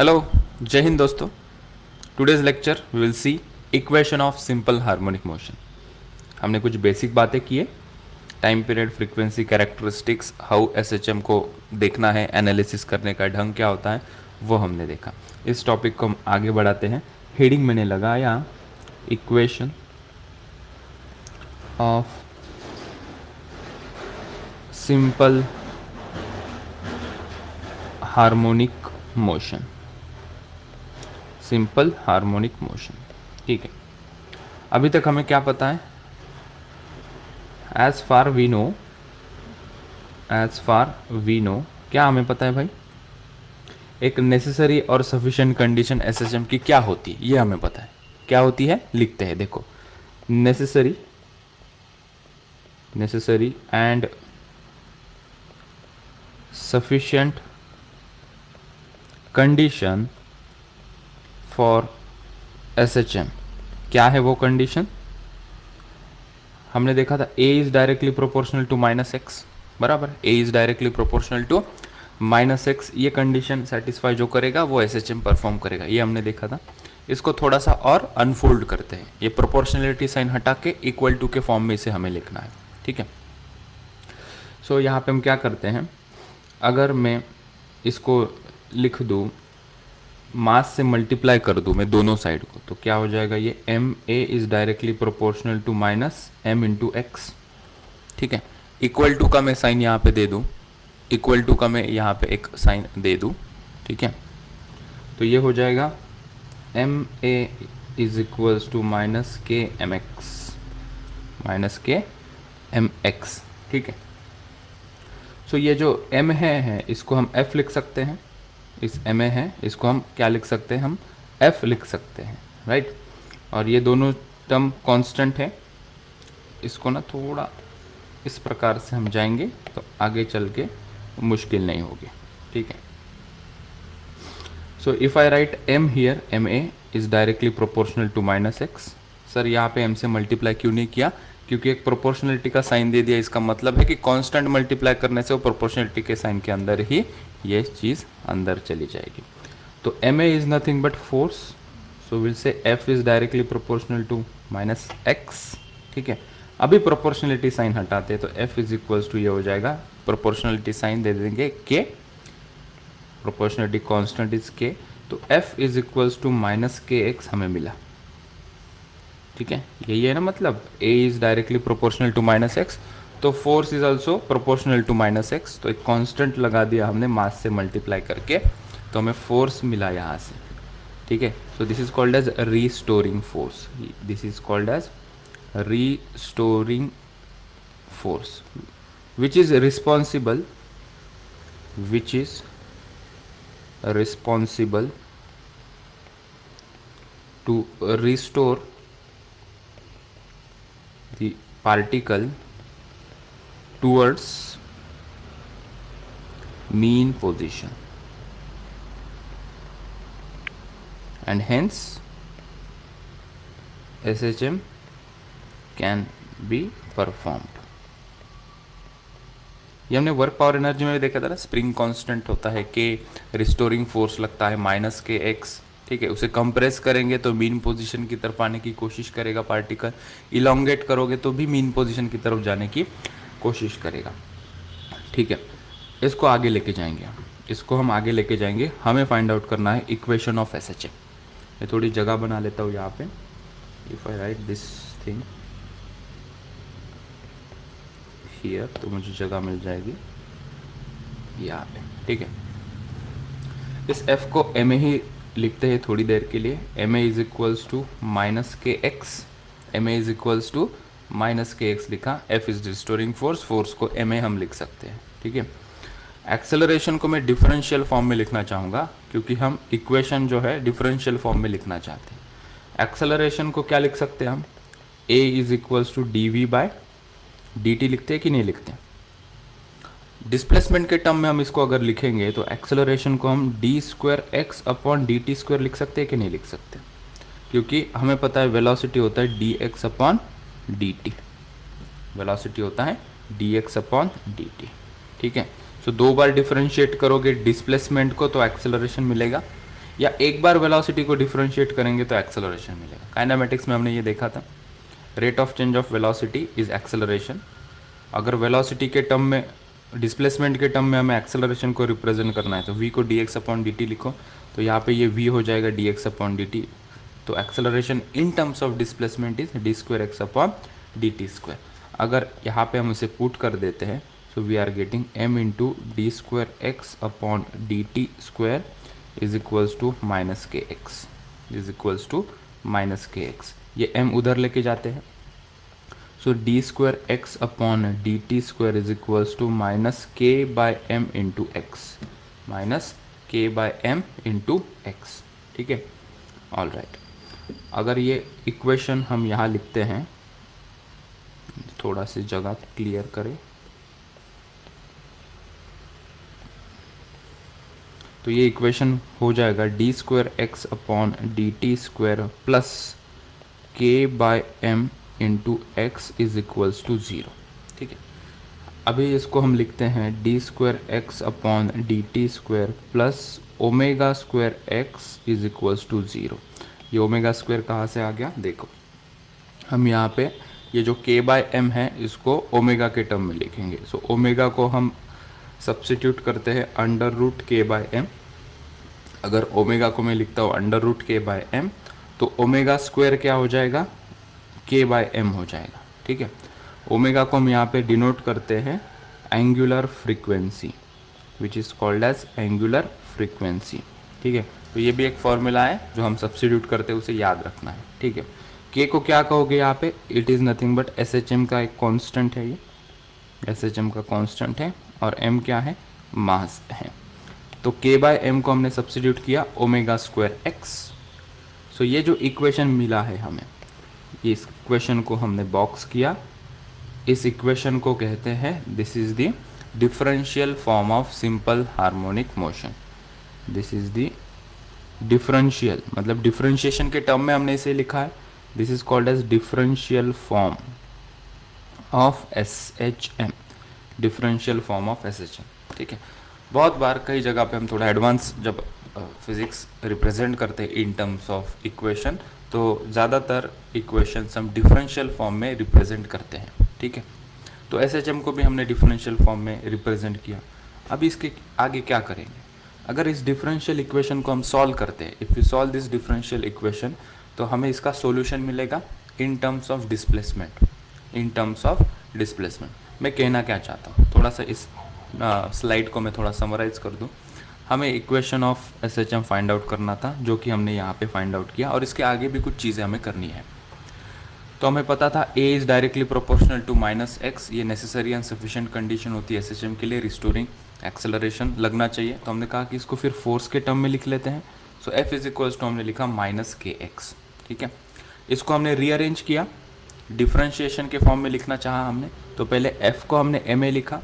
Hello, जय हिंद दोस्तों। Today's lecture we will see equation of simple harmonic motion. हमने कुछ बेसिक बातें की है, time period, frequency, characteristics, how SHM को देखना है, एनालिसिस करने का ढंग क्या होता है वो हमने देखा। इस टॉपिक को हम आगे बढ़ाते हैं। हेडिंग मैंने लगाया equation of simple harmonic motion. Simple harmonic motion, ठीक है। अभी तक हमें क्या पता है? एज फार वी नो क्या हमें पता है भाई? एक नेसेसरी और सफिशिएंट कंडीशन एसएचएम की क्या होती है ये हमें पता है। क्या होती है लिखते हैं, देखो। Necessary and sufficient condition for SHM. क्या है वो कंडीशन? हमने देखा था a is directly proportional to -x, बराबर। a is directly proportional to -x, ये कंडीशन सेटिस्फाई जो करेगा वो एसएचएम परफॉर्म करेगा, ये हमने देखा था। इसको थोड़ा सा और अनफोल्ड करते हैं, ये प्रोपोर्शनलिटी साइन हटा के इक्वल टू के फॉर्म में इसे हमें लिखना है, ठीक है। सो यहाँ पे हम क्या करते हैं, अगर मैं इसको लिख दूँ, मास से मल्टीप्लाई कर दूं मैं दोनों साइड को, तो क्या हो जाएगा? ये M A is directly proportional to minus M into X, ठीक है। इक्वल टू का मैं साइन यहाँ पे दे दूं, इक्वल टू का मैं यहाँ पे एक साइन दे दूं, ठीक है। तो ये हो जाएगा M A is equals to minus K M X, ठीक है। सो ये जो m है इसको हम f लिख सकते हैं, इस ma है इसको हम क्या लिख सकते हैं? हम f लिख सकते हैं, राइट। और ये दोनों टर्म कांस्टेंट है, इसको ना थोड़ा इस प्रकार से हम जाएंगे तो आगे चल के मुश्किल नहीं होगी, ठीक है। So if I write m here, ma is directly proportional to -x। Sir यहाँ पे m से मल्टीप्लाई क्यों नहीं किया? क्योंकि एक प्रोपोर्शनलिटी का साइन दे दिया, इसका मतलब है कि कांस्टेंट मल्टीप्लाई करने से वो प्रोपोर्शनलिटी के साइन के अंदर ही ये चीज़ अंदर चली जाएगी। तो ma is nothing but force, so will say f is directly proportional to -x, ठीक है। अभी प्रोपोर्शनलिटी साइन हटाते हैं तो f इज इक्वल्स टू ये हो जाएगा, प्रोपोर्शनलिटी साइन दे देंगे k, proportionality constant is k, तो f is equals to -kx हमें मिला, ठीक है। यही है ना मतलब, a is directly proportional to -x, तो force is also proportional to -x। तो एक कांस्टेंट लगा दिया हमने मास से मल्टीप्लाई करके, तो हमें फोर्स मिला यहाँ से, ठीक है। So this is called as restoring force, this is called as restoring force, which is responsible to restore the particle towards mean position, and hence SHM can be performed। ये हमने वर्क पावर एनर्जी में भी देखा था ना, spring constant होता है के, रिस्टोरिंग फोर्स लगता है -kx, ठीक है। उसे कंप्रेस करेंगे तो मीन पोजीशन की तरफ आने की कोशिश करेगा पार्टिकल, इलोंगेट करोगे तो भी मीन पोजीशन की तरफ जाने की कोशिश करेगा, ठीक है। इसको आगे लेके जाएंगे, इसको हम आगे लेके जाएंगे, हमें फाइंड आउट करना है इक्वेशन ऑफ एसएचएम। मैं थोड़ी जगह बना लेता हूँ यहाँ पे, if I right this thing here तो मुझे जगह मिल जाएगी यहाँ पे, ठीक है। इस f को ma ही लिखते हैं थोड़ी देर के लिए, ma is equals to -kx, ma is equals to -kx लिखा, f is restoring force, force को ma हम लिख सकते हैं, ठीक है। एक्सेलरेशन को मैं डिफरेंशियल फॉर्म में लिखना चाहूँगा, क्योंकि हम इक्वेशन जो है डिफरेंशियल फॉर्म में लिखना चाहते हैं। एक्सेलरेशन को क्या लिख सकते हैं हम? a is equals to dv/dt लिखते हैं कि नहीं लिखते? डिस्प्लेसमेंट के टर्म में हम इसको अगर लिखेंगे तो एक्सेलरेशन को हम d2x/dt² लिख सकते हैं कि नहीं लिख सकते? क्योंकि हमें पता है वेलोसिटी होता है dx/dt, वेलोसिटी होता है dx/dt, ठीक है। सो दो बार डिफरेंशिएट करोगे डिस्प्लेसमेंट को तो एक्सेलरेशन मिलेगा। या एक बार वेलोसिटी को डिफरेंशिएट करेंगे तो एक्सेलरेशन मिलेगा। काइनेमेटिक्स में हमने ये देखा था, rate of change of velocity is acceleration. अगर वेलोसिटी के टर्म में, डिस्प्लेसमेंट के टर्म में हमें एक्सेलरेशन को रिप्रेजेंट करना है तो v को dx अपॉन dt लिखो, तो यहाँ पे ये v हो जाएगा dx अपॉन dt। तो acceleration in terms of displacement is D square x upon D T square. अगर यहाँ पे हम इसे पुट कर देते हैं so we are getting m into D square x upon D T square is equals to minus K X, is equals to minus K X. ये m उधर लेके जाते हैं, so D square x upon D T square is equals to minus K by M into X, minus K by M into X. ठीक है, all right. अगर ये equation हम यहाँ लिखते हैं, थोड़ा सी जगह क्लियर करें, तो ये इक्वेशन हो जाएगा D square x upon D T square plus K by M into X is equals to zero. ठीक है, अभी इसको हम लिखते हैं D square x upon D T square plus omega square x is equals to zero. ये omega square कहाँ से आ गया, देखो हम यहाँ पे ये जो k बाय एम है इसको ओमेगा के टर्म में लिखेंगे। सो ओमेगा को हम सब्स्टिट्यूट करते हैं अंडर रूट के बाय एम। अगर ओमेगा को मैं लिखता हूँ अंडर रूट के बाय एम तो ओमेगा स्क्वायर क्या हो जाएगा, के बाय एम हो जाएगा। ठीक है, ओमेगा को हम यहाँ पे डिनोट करते हैं angular frequency, which is called as angular frequency. ठीक है, तो ये भी एक फॉर्मूला है जो हम सब्स्टिट्यूट करते हैं, उसे याद रखना है। ठीक है, के को क्या कहोगे यहाँ पे, it is nothing but S H M का एक कांस्टेंट है, ये एस एच एम का कांस्टेंट है, और एम क्या है, मास है। तो के बाय एम को हमने सब्स्टिट्यूट किया ओमेगा स्क्वायर एक्स। सो ये जो इक्वेशन मिला है हमें, ये इस इक्वेशन को हमने बॉक्स किया, इस इक्वेशन को कहते हैं this is the differential form of simple harmonic motion. This is the differential, मतलब डिफरेंशिएशन के टर्म में हमने इसे लिखा है, this is called as differential form of S H M, differential form of S H M. ठीक है, बहुत बार कई जगह पे हम थोड़ा एडवांस जब फिजिक्स रिप्रेजेंट करते हैं इन टर्म्स ऑफ इक्वेशन, तो ज़्यादातर इक्वेशंस हम डिफरेंशियल फॉर्म में रिप्रेजेंट करते हैं। ठीक है, तो एस एच एम को भी हमने डिफरेंशियल फॉर्म में रिप्रेजेंट किया। अब इसके आगे क्या करेंगे, अगर इस डिफरेंशियल इक्वेशन को हम सॉल्व करते हैं, if you solve this differential equation, तो हमें इसका सॉल्यूशन मिलेगा इन terms of displacement, in terms of displacement. मैं कहना क्या चाहता हूँ, थोड़ा सा इस स्लाइड को मैं थोड़ा समराइज कर दूँ। हमें equation of S H M find out करना था, जो कि हमने यहाँ पे फाइंड आउट किया, और इसके आगे भी कुछ चीज़ें हमें करनी है। तो हमें पता था a is directly proportional to minus X, ये नेसेसरी एंड सफिशिएंट कंडीशन होती है एस एच एम के लिए, रिस्टोरिंग एक्सेलरेशन लगना चाहिए। तो हमने कहा कि इसको फिर फोर्स के टर्म में लिख लेते हैं। सो f इज इक्वल्स टू हमने लिखा माइनस के एक्स। ठीक है, इसको हमने रीअरेंज किया, डिफरेंशिएशन के फॉर्म में लिखना चाहा हमने, तो पहले f को हमने ma लिखा,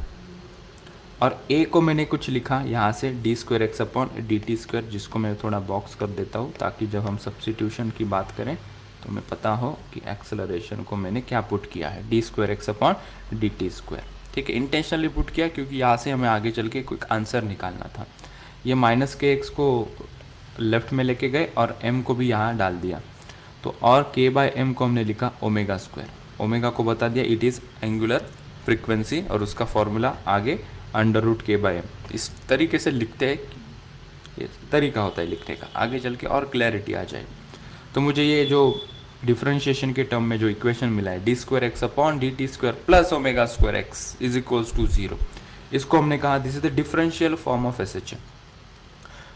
और a को मैंने कुछ लिखा यहाँ से D square x upon D T square, जिसको मैं थोड़ा बॉक्स कर देता हूँ ताकि जब हम सब्स्टिट्यूशन की बात करें तो हमें पता हो कि एक्सेलरेशन को मैंने क्या पुट किया है, D square x upon D T square. ठीक है, इंटेंशनली पुट किया क्योंकि यहाँ से हमें आगे चल के कोई आंसर निकालना था। ये माइनस के एक्स को लेफ्ट में लेके गए और m को भी यहाँ डाल दिया, तो और k बाय एम को हमने लिखा ओमेगा स्क्वायर। ओमेगा को बता दिया इट इज़ एंगुलर फ्रीक्वेंसी, और उसका फॉर्मूला आगे अंडर रूट के बाय एम। इस तरीके से लिखते हैं, ये तरीका होता है लिखने का, आगे चल के और क्लैरिटी आ जाए। तो मुझे ये जो डिफरेंशिएशन के टर्म में जो इक्वेशन मिला है D square x upon D T square plus omega square x is equals to zero, इसको हमने कहा this is the differential form of S H M.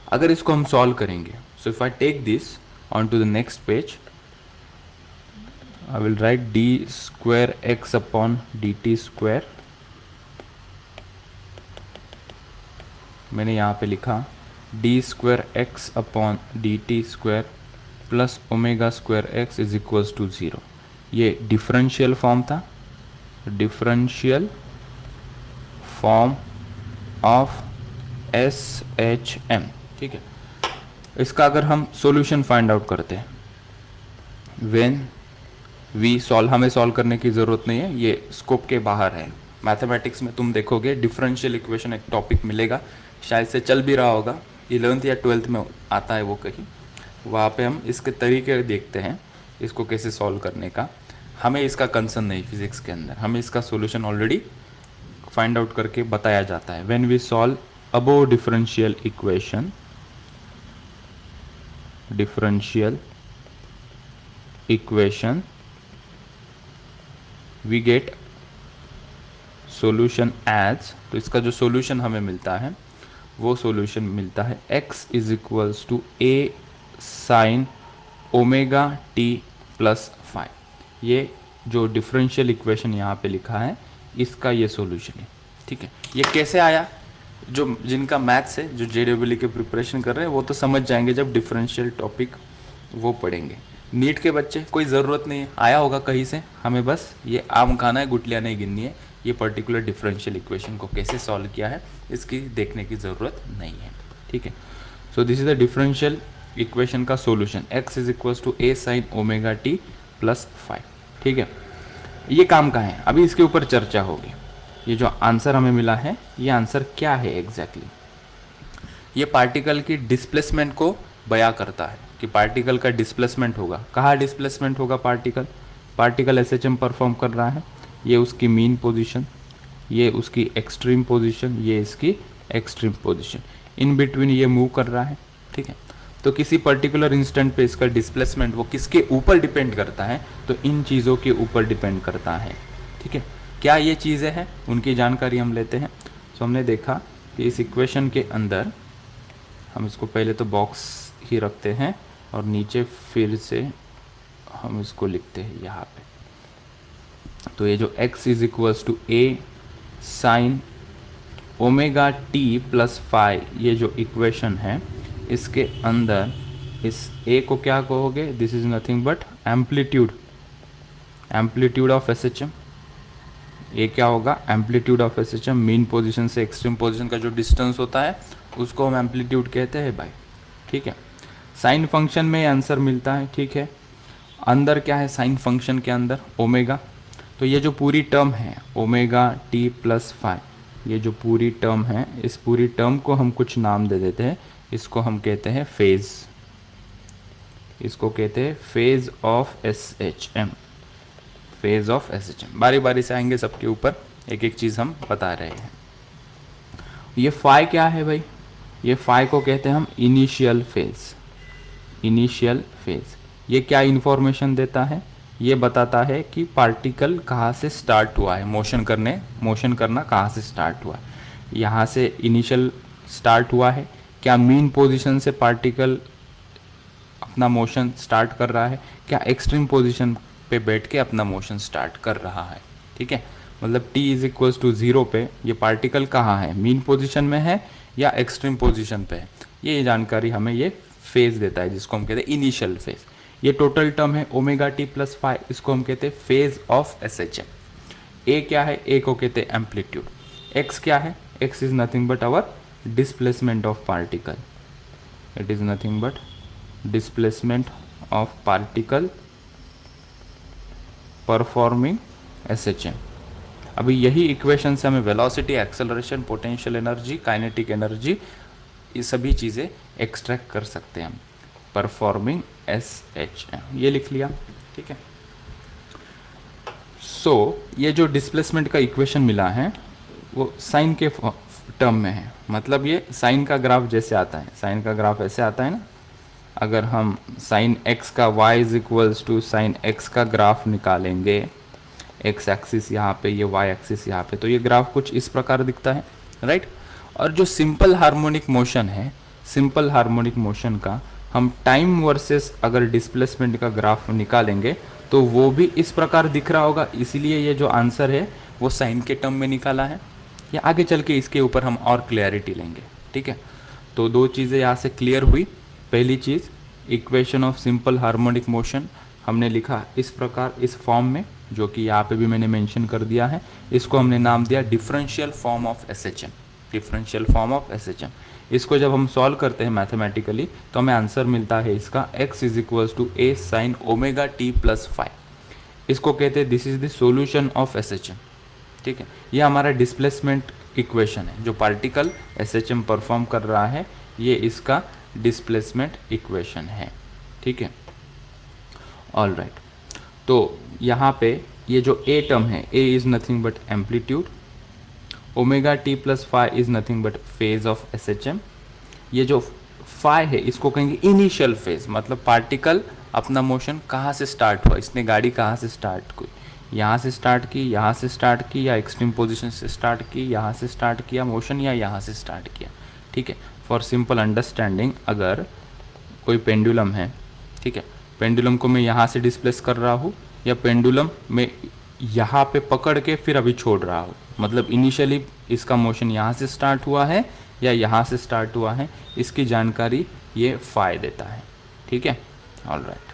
अगर इसको हम सॉल्व करेंगे, so if I take this on to the next page, I will write D square x upon D T square, मैंने यहाँ पे लिखा D square x upon D T square plus omega square x is equals to zero. ये differential form था, differential form of S H M. ठीक है, इसका अगर हम सॉल्यूशन फाइंड आउट करते हैं, व्हेन वी सॉल्व, हमें सॉल्व करने की ज़रूरत नहीं है, ये स्कोप के बाहर है। मैथमेटिक्स में तुम देखोगे डिफरेंशियल इक्वेशन एक टॉपिक मिलेगा, शायद से चल भी रहा होगा, 11th या 12th में आता है वो कहीं, वहाँ पे हम इसके तरीके देखते हैं इसको कैसे सॉल्व करने का। हमें इसका कंसर्न नहीं फिजिक्स के अंदर, हमें इसका सॉल्यूशन ऑलरेडी फाइंड आउट करके बताया जाता है। When we solve above differential equation we get solution as, तो इसका जो सॉल्यूशन हमें मिलता है वो सॉल्यूशन मिलता है x is equals to a sine omega t plus five. ये जो डिफरेंशियल इक्वेशन यहाँ पे लिखा है इसका ये सॉल्यूशन है। ठीक है, ये कैसे आया, जो जिनका मैथ्स है, जो JEE के प्रिपरेशन कर रहे हैं वो तो समझ जाएंगे जब डिफरेंशियल टॉपिक वो पढ़ेंगे। नीट के बच्चे कोई ज़रूरत नहीं है, आया होगा कहीं से, हमें बस ये आम खाना है, गुटलियाँ नहीं गिननी है। ये पर्टिकुलर डिफरेंशियल इक्वेशन को कैसे सॉल्व किया है इसकी देखने की ज़रूरत नहीं है। ठीक है, so this is the differential equation का solution x is equals to a sine omega t plus five. ठीक है, ये काम का है, अभी इसके ऊपर चर्चा होगी। ये जो आंसर हमें मिला है ये आंसर क्या है एग्जैक्टली ये पार्टिकल की डिस्प्लेसमेंट को बयां करता है कि पार्टिकल का डिस्प्लेसमेंट होगा। कहाँ डिस्प्लेसमेंट होगा पार्टिकल SHM परफॉर्म कर रहा है, ये उसकी मीन पोजीशन, ये उसकी एक्सट्रीम पोजीशन, ये इसकी एक्सट्रीम पोजीशन, इन बिटवीन ये मूव कर रहा है। ठीक है, तो किसी पर्टिकुलर इंस्टेंट पे इसका डिस्प्लेसमेंट वो किसके ऊपर डिपेंड करता है, तो इन चीज़ों के ऊपर डिपेंड करता है। ठीक है, क्या ये चीज़ें हैं उनकी जानकारी हम लेते हैं। सो हमने देखा कि इस इक्वेशन के अंदर हम इसको पहले तो बॉक्स ही रखते हैं और नीचे फिर से हम इसको लिखते हैं यहाँ पे। तो ये जो x is equals to a sine omega t plus five, ये जो इक्वेशन है इसके अंदर इस a को क्या कहोगे, this is nothing but amplitude of SHM। ये क्या होगा, amplitude of SHM, mean position से एक्सट्रीम पोजीशन का जो डिस्टेंस होता है उसको हम एम्पलीट्यूड कहते हैं भाई। ठीक है, साइन फंक्शन में आंसर मिलता है। ठीक है, अंदर क्या है साइन फंक्शन के अंदर ओमेगा, तो ये जो पूरी टर्म है ओमेगा t प्लस फाइव, ये जो पूरी टर्म है इस पूरी टर्म को हम कुछ नाम दे देते हैं, इसको हम कहते हैं फेज, इसको कहते हैं phase of SHM, phase of SHM। बारी बारी से आएंगे सबके ऊपर, एक एक चीज़ हम बता रहे हैं। ये फाई क्या है भाई, ये फाई को कहते हैं हम इनिशियल फेज। ये क्या इन्फॉर्मेशन देता है, ये बताता है कि पार्टिकल कहाँ से स्टार्ट हुआ है, मोशन करना कहाँ से स्टार्ट हुआ है। यहाँ से इनिशियल स्टार्ट हुआ है, क्या मीन पोजीशन से पार्टिकल अपना मोशन स्टार्ट कर रहा है, क्या एक्सट्रीम पोजीशन पे बैठ के अपना मोशन स्टार्ट कर रहा है। ठीक है, मतलब t इज इक्वल्स टू 0 पे ये पार्टिकल कहाँ है, मीन पोजीशन में है या एक्सट्रीम पोजीशन पे है, ये जानकारी हमें ये फेज देता है जिसको हम कहते हैं इनिशियल फेज। ये टोटल टर्म है ओमेगा t प्लस फाइव, इसको हम कहते हैं फेज ऑफ SHM। a क्या है, a को कहते हैं एम्पलीट्यूड। x क्या है, x is nothing but our displacement of particle, it is nothing but displacement of particle performing SHM। अभी यही इक्वेशन से हमें velocity, acceleration, potential energy, kinetic energy, ये सभी चीज़ें एक्सट्रैक्ट कर सकते हैं हम परफॉर्मिंग SHM, ये लिख लिया। ठीक है, सो ये जो डिस्प्लेसमेंट का इक्वेशन मिला है वो साइन के टर्म में है, मतलब ये साइन का ग्राफ जैसे आता है, साइन का ग्राफ ऐसे आता है ना, अगर हम साइन x का y is equals to sine x का ग्राफ निकालेंगे, x एक्सिस यहाँ पे, ये y एक्सिस यहाँ पे, तो ये ग्राफ कुछ इस प्रकार दिखता है, राइट। और जो सिंपल हार्मोनिक मोशन है, सिंपल हार्मोनिक मोशन का हम टाइम वर्सेस अगर डिस्प्लेसमेंट का ग्राफ निकालेंगे तो वो भी इस प्रकार दिख रहा होगा, इसीलिए ये जो आंसर है वो साइन के टर्म में निकाला है। या आगे चल के इसके ऊपर हम और क्लैरिटी लेंगे। ठीक है, तो दो चीज़ें यहाँ से क्लियर हुई। पहली चीज़, equation of simple harmonic motion हमने लिखा इस प्रकार, इस फॉर्म में, जो कि यहाँ पे भी मैंने मेंशन कर दिया है, इसको हमने नाम दिया differential form of SHM, differential form of SHM। इसको जब हम सॉल्व करते हैं मैथमेटिकली तो हमें आंसर मिलता है इसका x is equals to a sine omega t plus five, इसको कहते हैं this is the solution of SHM। ठीक है, ये हमारा डिस्प्लेसमेंट इक्वेशन है, जो पार्टिकल SHM परफॉर्म कर रहा है ये इसका डिस्प्लेसमेंट इक्वेशन है, ठीक है। ऑल राइट, तो यहाँ पे ये जो ए टर्म है, A is nothing but amplitude, omega T plus phi is nothing but phase of S H M. ये जो फाई है इसको कहेंगे इनिशियल फेज, मतलब पार्टिकल अपना मोशन कहाँ से स्टार्ट हुआ, इसने गाड़ी कहाँ से स्टार्ट की, यहाँ से स्टार्ट की, यहाँ से स्टार्ट की, या एक्सट्रीम पोजीशन से स्टार्ट की, यहाँ से स्टार्ट किया मोशन, या यहाँ से स्टार्ट किया, ठीक है। फॉर सिंपल अंडरस्टैंडिंग, अगर कोई पेंडुलम है, ठीक है, पेंडुलम को मैं यहाँ से डिस्प्लेस कर रहा हूँ, या पेंडुलम में यहाँ पे पकड़ के फिर अभी छोड़ रहा हूँ, मतलब इनिशियली इसका मोशन यहाँ से स्टार्ट हुआ है या यहाँ से स्टार्ट हुआ है, इसकी जानकारी ये फाई देता है, ठीक है। ऑल राइट,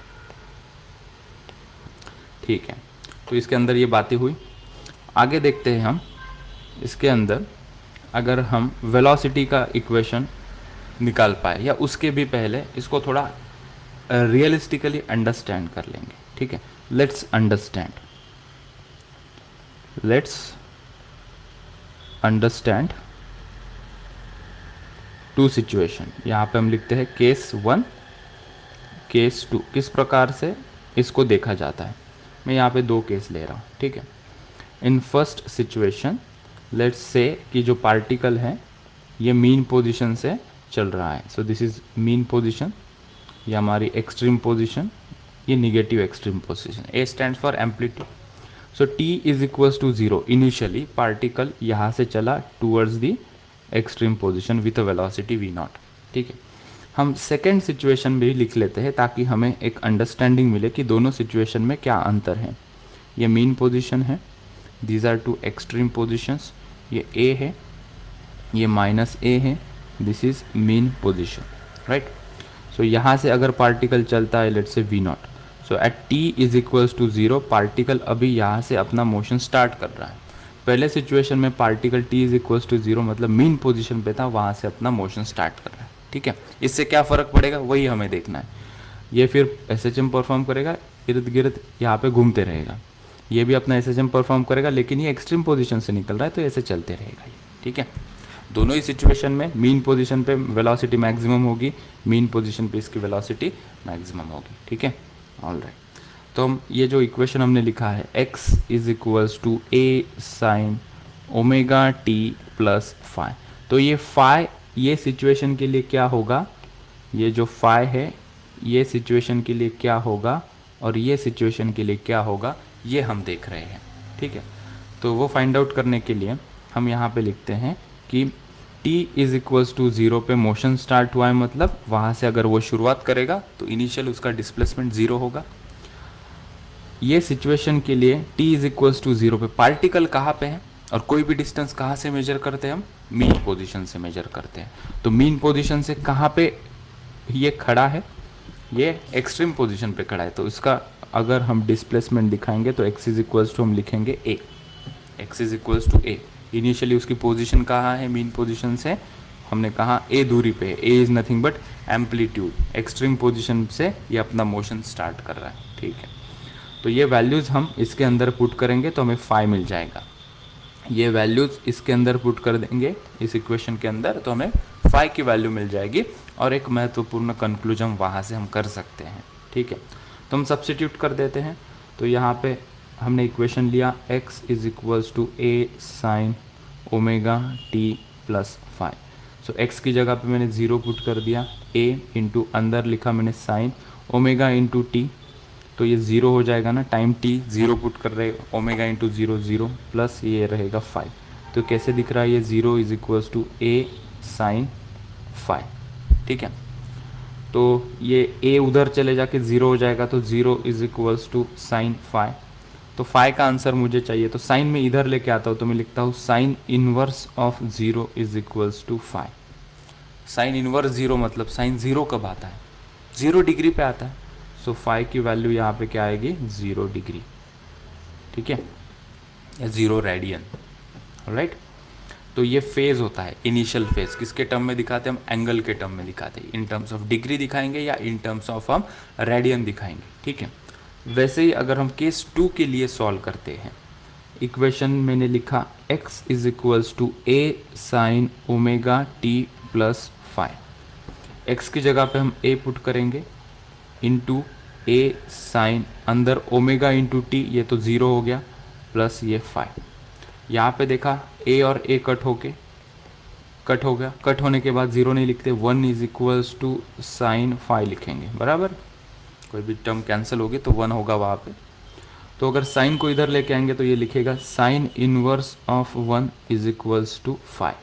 ठीक है, तो इसके अंदर ये बातें हुई। आगे देखते हैं हम इसके अंदर, अगर हम वेलोसिटी का इक्वेशन निकाल पाए, या उसके भी पहले इसको थोड़ा रियलिस्टिकली अंडरस्टैंड कर लेंगे, ठीक है। Let's understand two situation. यहाँ पे हम लिखते हैं केस 1, केस 2, किस प्रकार से इसको देखा जाता है। मैं यहाँ पे 2 केस ले रहा हूँ, ठीक है। In first situation let's say कि जो पार्टिकल है ये मीन पोजीशन से चल रहा है, so this is mean position, ये हमारी एक्सट्रीम पोजीशन, ये negative extreme position. A stands for amplitude, so T is equals to 0। Initially particle यहाँ से चला towards the extreme position with a velocity v0, ठीक है। हम सेकेंड सिचुएशन भी लिख लेते हैं ताकि हमें एक अंडरस्टैंडिंग मिले कि दोनों सिचुएशन में क्या अंतर है। ये मीन पोजीशन है, दीज आर 2 एक्सट्रीम पोजीशंस, ये a है, ये -a है, this is mean position, right. So यहाँ से अगर पार्टिकल चलता है let's say v0, so at t is equals to 0, particle अभी यहाँ से अपना मोशन स्टार्ट कर रहा है। पहले सिचुएशन में particle t is equals to 0 मतलब मीन पोजीशन पे था, वहाँ से अपना मोशन स्टार्ट कर रहा है, ठीक है। इससे क्या फ़र्क पड़ेगा वही हमें देखना है। ये फिर SHM परफॉर्म करेगा, इर्द गिर्द यहाँ पे घूमते रहेगा, ये भी अपना SHM परफॉर्म करेगा, लेकिन ये एक्सट्रीम पोजीशन से निकल रहा है तो ऐसे चलते रहेगा ये, ठीक है। दोनों ही सिचुएशन में मीन पोजीशन पे वेलोसिटी मैक्सिमम होगी, मीन पोजीशन पे इसकी वेलोसिटी मैक्सिमम होगी, ठीक है। ऑल राइट, तो हम ये जो इक्वेशन हमने लिखा है x is equals to a sine omega T plus phi, तो ये फाई ये सिचुएशन के लिए क्या होगा, ये जो फाई है ये सिचुएशन के लिए क्या होगा और ये सिचुएशन के लिए क्या होगा, ये हम देख रहे हैं, ठीक है। तो वो फाइंड आउट करने के लिए हम यहाँ पे लिखते हैं कि t इज इक्वल्स टू 0 पे मोशन स्टार्ट हुआ है, मतलब वहाँ से अगर वो शुरुआत करेगा तो इनिशियल उसका डिस्प्लेसमेंट 0 होगा। ये सिचुएशन के लिए t इज इक्वल्स टू 0 पे पार्टिकल कहाँ पे है और कोई भी डिस्टेंस कहाँ से मेजर करते हैं, हम मीन पोजीशन से मेजर करते हैं। तो मीन पोजीशन से कहाँ पे ये खड़ा है, ये एक्सट्रीम पोजीशन पे खड़ा है, तो इसका अगर हम डिस्प्लेसमेंट दिखाएंगे तो x इज इक्वल्स टू हम लिखेंगे a, x is equals to a। Initially उसकी पोजीशन कहाँ है, मीन पोजीशन से हमने कहा a दूरी पे है, a is nothing but amplitude, extreme position से ये अपना मोशन स्टार्ट कर रहा है, ठीक है। तो ये वैल्यूज़ हम इसके अंदर पुट करेंगे तो हमें फाई मिल जाएगा। ये वैल्यूज़ इसके अंदर पुट कर देंगे इस इक्वेशन के अंदर तो हमें फाई की वैल्यू मिल जाएगी और एक महत्वपूर्ण कंक्लूजन वहाँ से हम कर सकते हैं, ठीक है। तो हम सब्स्टिट्यूट कर देते हैं, तो यहाँ पे हमने इक्वेशन लिया x is equals to a sine omega t plus phi, so x की जगह पे मैंने 0 पुट कर दिया, a इंटू अंदर लिखा मैंने साइन ओमेगा इंटू टी, तो ये 0 हो जाएगा ना, टाइम t 0 पुट कर रहे, ओमेगा इंटू 0 0 प्लस ये रहेगा 5, तो कैसे दिख रहा है ये 0 is equals to a sine phi, ठीक है। तो ये a उधर चले जाके 0 हो जाएगा, तो 0 is equals to sine phi, तो फाई का आंसर मुझे चाहिए, तो साइन में इधर लेके आता हूँ तो मैं लिखता हूँ sine inverse of 0 is equals to phi. Sine inverse 0 मतलब साइन 0 कब आता है, 0 डिग्री पे आता है, सो फाई की वैल्यू यहाँ पे क्या आएगी 0 डिग्री, ठीक है, या 0 रेडियन, राइट। तो ये फेज़ होता है इनिशियल फेज़, किसके टर्म में दिखाते हैं हम, एंगल के टर्म में दिखाते हैं, इन टर्म्स ऑफ डिग्री दिखाएंगे या इन टर्म्स ऑफ हम रेडियन दिखाएंगे, ठीक है। वैसे ही अगर हम केस 2 के लिए सॉल्व करते हैं, इक्वेशन मैंने लिखा x is equals to a sine omega T plus phi, x की जगह पे हम a पुट करेंगे इंटू a साइन अंदर ओमेगा इंटू टी, ये तो 0 हो गया, प्लस ये फाइव। यहाँ पे देखा a और a कट हो गया, कट होने के बाद 0 नहीं लिखते, 1 is equals to sine five लिखेंगे, बराबर। कोई भी टर्म कैंसिल होगी तो 1 होगा वहाँ पे। तो अगर साइन को इधर लेके आएंगे तो ये लिखेगा sine inverse of 1 is equals to 5।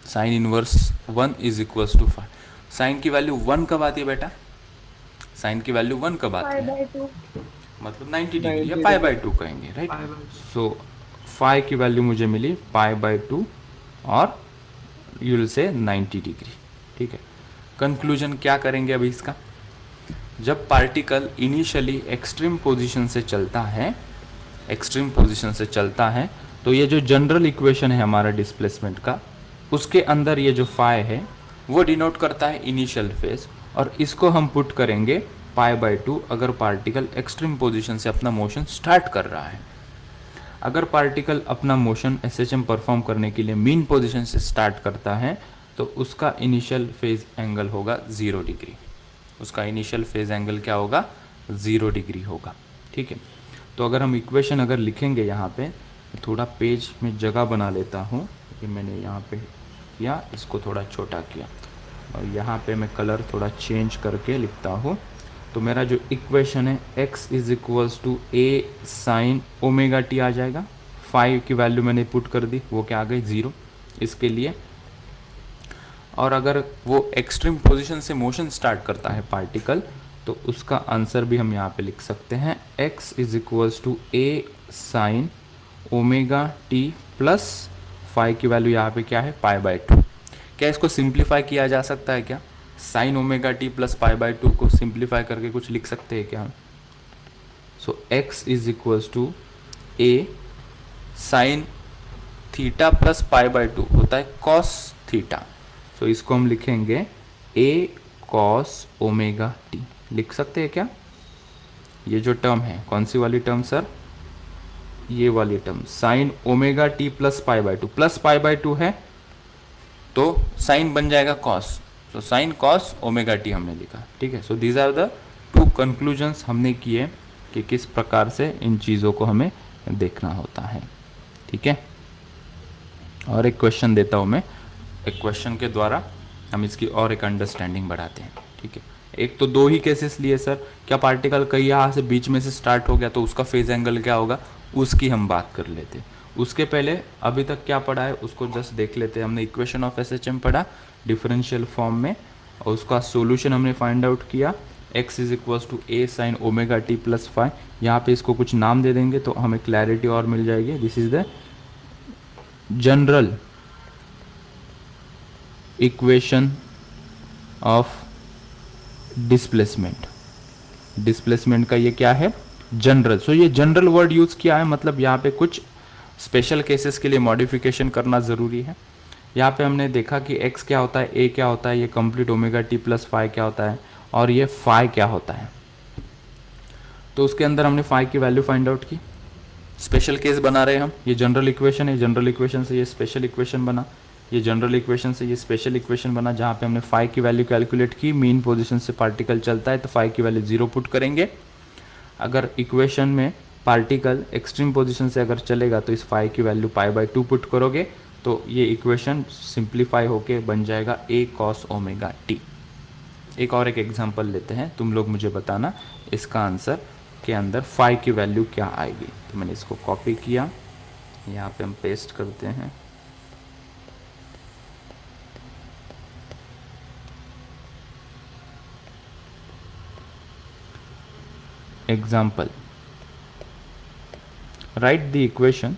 Sine inverse 1 is equals to 5। Sine की वैल्यू 1 कब आती है बेटा? साइन की वैल्यू 1 कब आती है? मतलब 90 डिग्री या पाई बाई 2 कहेंगे, राइट। सो फाई की वैल्यू मुझे मिली पाई बाई 2 और यू विल से 90 डिग्री, ठीक है। कंक्लूजन क्या करेंगे अभी इसका? जब पार्टिकल इनिशियली एक्सट्रीम पोजीशन से चलता है, तो ये जो जनरल इक्वेशन है हमारा डिस्प्लेसमेंट का, उसके अंदर ये जो फाई है वो डिनोट करता है इनिशियल फेज, और इसको हम पुट करेंगे पाई बाई 2 अगर पार्टिकल एक्सट्रीम पोजीशन से अपना मोशन स्टार्ट कर रहा है। अगर पार्टिकल अपना मोशन एसएचएम परफॉर्म करने के लिए मीन पोजीशन से स्टार्ट करता है तो उसका इनिशियल फेज एंगल होगा 0 डिग्री। उसका इनिशियल फेज एंगल क्या होगा? 0 डिग्री होगा, ठीक है। तो अगर हम इक्वेशन अगर लिखेंगे यहाँ पे, थोड़ा पेज में जगह बना लेता हूँ, ये मैंने यहाँ पे किया, इसको थोड़ा छोटा किया और यहाँ पे मैं कलर थोड़ा चेंज करके लिखता हूँ। तो मेरा जो इक्वेशन है x is equals to a sine omega t आ जाएगा। 5 की वैल्यू मैंने पुट कर दी, वो क्या आ गई? 0 इसके लिए। और अगर वो एक्सट्रीम पोजीशन से मोशन स्टार्ट करता है पार्टिकल, तो उसका आंसर भी हम यहाँ पे लिख सकते हैं, x is equals to a sine omega T plus 5 की वैल्यू यहाँ पे क्या है? Pi by 2। क्या इसको सिंप्लीफाई किया जा सकता है क्या? Sine omega T plus pi by 2 को सिंप्लीफाई करके कुछ लिख सकते हैं क्या? So x is equals to a sine theta plus pi by 2 होता है कॉस थीटा। सो इसको हम लिखेंगे a कॉस ओमेगा टी। लिख सकते हैं क्या? ये जो टर्म है, कौन सी वाली टर्म सर? ये वाली term, sine omega T plus pi by 2। Plus pi by 2 है तो साइन बन जाएगा cos, so sine cos omega T हमने लिखा, ठीक है। So these are the 2 conclusions हमने किए कि किस प्रकार से इन चीज़ों को हमें देखना होता है, ठीक है। और एक क्वेश्चन देता हूँ मैं, एक क्वेश्चन के द्वारा हम इसकी और एक अंडरस्टैंडिंग बढ़ाते हैं, ठीक है। एक तो 2 ही केसेस लिए सर, क्या पार्टिकल कहीं यहाँ से बीच में से स्टार्ट हो गया तो उसका फेज एंगल क्या होगा, उसकी हम बात कर लेते हैं। उसके पहले अभी तक क्या पढ़ा है उसको जस्ट देख लेते हैं। हमने इक्वेशन ऑफ एसएचएम पढ़ा डिफरेंशियल फॉर्म में, और उसका सॉल्यूशन हमने फाइंड आउट किया, x is equals to a sine omega T plus 5। यहाँ पे इसको कुछ नाम दे देंगे तो हमें क्लैरिटी और मिल जाएगी। This is the general equation of displacement. Displacement का ये क्या है? जनरल। सो ये जनरल वर्ड यूज किया है, मतलब यहाँ पे कुछ स्पेशल केसेस के लिए मॉडिफिकेशन करना ज़रूरी है। यहाँ पे हमने देखा कि x क्या होता है, a क्या होता है, ये कंप्लीट ओमेगा टी प्लस 5 क्या होता है, और ये 5 क्या होता है। तो उसके अंदर हमने 5 की वैल्यू फाइंड आउट की। स्पेशल केस बना रहे हम, ये जनरल इक्वेशन है, जनरल इक्वेशन से ये स्पेशल इक्वेशन बना, ये जनरल इक्वेशन से ये स्पेशल इक्वेशन बना, जहाँ पे हमने 5 की वैल्यू कैलकुलेट की। मीन पोजीशन से पार्टिकल चलता है तो 5 की वैल्यू 0 पुट करेंगे। अगर इक्वेशन में पार्टिकल एक्सट्रीम पोजीशन से अगर चलेगा तो इस 5 की वैल्यू पाई बाई 2 पुट करोगे तो ये इक्वेशन सिंप्लीफाई होके बन जाएगा a कॉस ओमेगा टी। एक और एक एग्जांपल लेते हैं, तुम लोग मुझे बताना इसका आंसर के अंदर 5 की वैल्यू क्या आएगी। तो मैंने इसको कॉपी किया, यहाँ पे हम पेस्ट करते हैं। Example, write the equation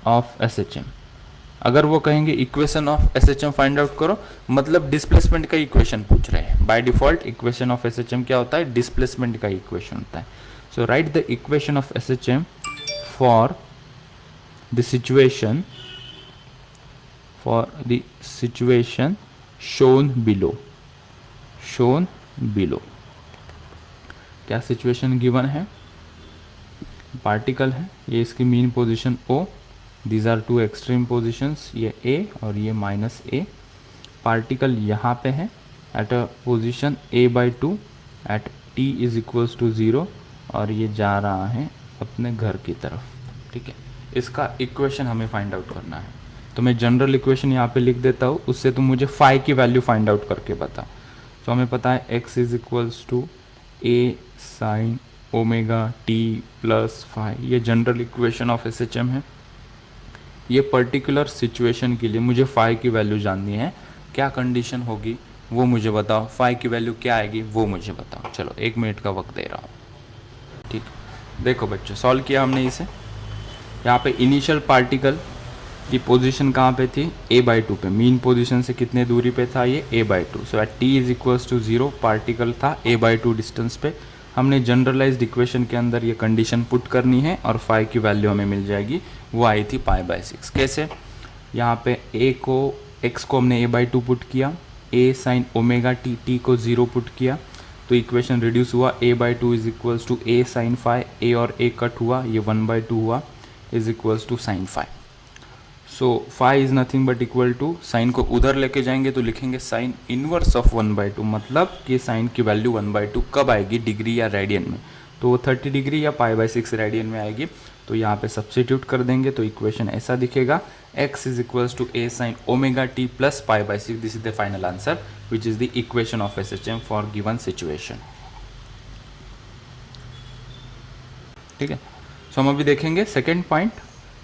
of SHM। अगर वो कहेंगे equation of SHM find out करो, मतलब डिस्प्लेसमेंट का इक्वेशन पूछ रहे हैं। By default equation of SHM क्या होता है? डिस्प्लेसमेंट का इक्वेशन होता है। So write the equation of SHM for the situation shown below। क्या सिचुएशन गिवन है? पार्टिकल है, ये इसकी mean position O, these are two extreme positions, ये ए और ये माइनस ए। पार्टिकल यहाँ पे है at a position a/2 at t is equals to 0 और ये जा रहा है अपने घर की तरफ। ठीक है, इसका इक्वेशन हमें फाइंड आउट करना है। तो मैं जनरल इक्वेशन यहाँ पे लिख देता हूँ, उससे तुम मुझे फाई की वैल्यू फाइंड आउट करके बता। तो हमें पता है x is equals to A sine omega T plus phi, ये जनरल इक्वेशन ऑफ SHM है। ये पर्टिकुलर सिचुएशन के लिए मुझे फाई की वैल्यू जाननी है, क्या कंडीशन होगी वो मुझे बताओ, फाई की वैल्यू क्या आएगी वो मुझे बताओ। चलो 1 मिनट का वक्त दे रहा हूँ। ठीक, देखो बच्चों सॉल्व किया हमने इसे। यहाँ पे इनिशियल पार्टिकल की पोजीशन कहाँ पे थी, a/2 पे। मीन पोजीशन से कितने दूरी पे था ये, a/2। So at t is equals to 0 particle था a/2 डिस्टेंस पे। हमने जनरलाइज्ड इक्वेशन के अंदर ये कंडीशन पुट करनी है और फाई की वैल्यू हमें मिल जाएगी, वो आई थी π/6। कैसे, यहाँ पे x को हमने a/2 पुट किया, a साइन ओमेगा t को 0 पुट किया, तो इक्वेशन रिड्यूस हुआ, a/2 is equals to a sine phi, a और a कट हुआ, ये 1/2 हुआ, is equals to sine phi. So phi is nothing but equal to, sine को उधर लेके जाएंगे तो लिखेंगे साइन इनवर्स ऑफ 1/2, मतलब कि साइन की वैल्यू 1/2 कब आएगी, डिग्री या रेडियन में, तो वो 30 डिग्री या π/6 रेडियन में आएगी। तो यहाँ पे सब्स्टिट्यूट कर देंगे तो इक्वेशन ऐसा दिखेगा, x is equals to a sine omega T plus π/6। This is the final answer which is the equation of SHM for given situation. ठीक है, सो हम अभी देखेंगे second point,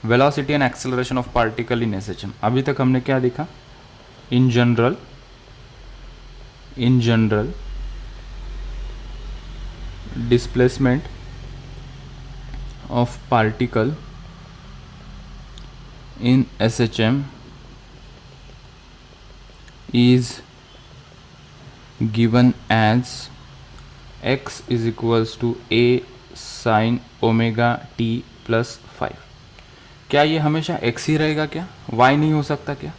velocity and acceleration of particle in SHM। अभी तक हमने क्या देखा, in general displacement of particle in SHM is given as x is equals to a sin omega t plus 5। क्या ये हमेशा x ही रहेगा क्या, y नहीं हो सकता क्या,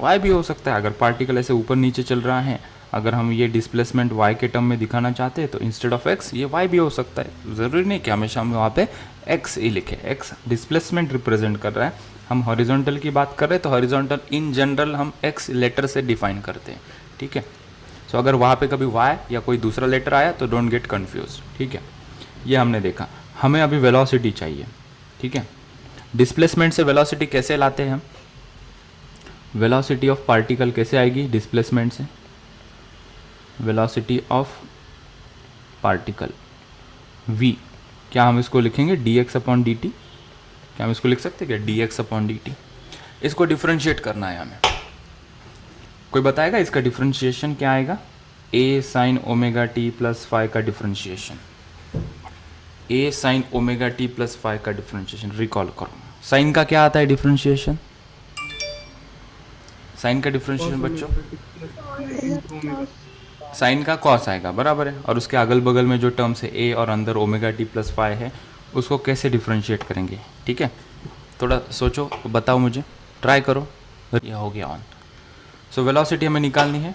y भी हो सकता है। अगर पार्टिकल ऐसे ऊपर नीचे चल रहा है, अगर हम ये डिस्प्लेसमेंट y के टर्म में दिखाना चाहते हैं तो इंस्टेड ऑफ x ये y भी हो सकता है। ज़रूरी नहीं कि हमेशा हम वहाँ पे x ही लिखे, x डिस्प्लेसमेंट रिप्रेजेंट कर रहा है। हम हॉरिजॉन्टल की बात कर रहे हैं तो हॉरिजॉन्टल इन जनरल हम x लेटर से डिफाइन करते हैं। ठीक है, सो अगर वहाँ पे कभी y या कोई दूसरा लेटर आया तो डोंट गेट कन्फ्यूज। ठीक है, ये हमने देखा। हमें अभी वेलोसिटी चाहिए। ठीक है, डिस्प्लेसमेंट से वेलोसिटी कैसे लाते हैं हम, वेलोसिटी ऑफ पार्टिकल कैसे आएगी डिस्प्लेसमेंट से, वेलोसिटी ऑफ पार्टिकल v, क्या हम इसको लिखेंगे dx/dt, क्या हम इसको लिख सकते हैं क्या dx/dt। इसको डिफरेंशिएट करना है हमें, कोई बताएगा इसका डिफरेंशिएशन क्या आएगा, a sine omega t plus 5 का differentiation, a sine omega t plus 5 का डिफरेंशिएशन। रिकॉल करो, साइन का क्या आता है डिफरेंशिएशन, साइन का डिफरेंशिएशन बच्चों, साइन का कॉस आएगा, बराबर है। और उसके अगल बगल में जो टर्म्स है a और अंदर ओमेगा t प्लस 5 है, उसको कैसे डिफरेंशिएट करेंगे। ठीक है, थोड़ा सोचो, बताओ मुझे, ट्राई करो। ये हो गया ऑन। सो वेलोसिटी हमें निकालनी है,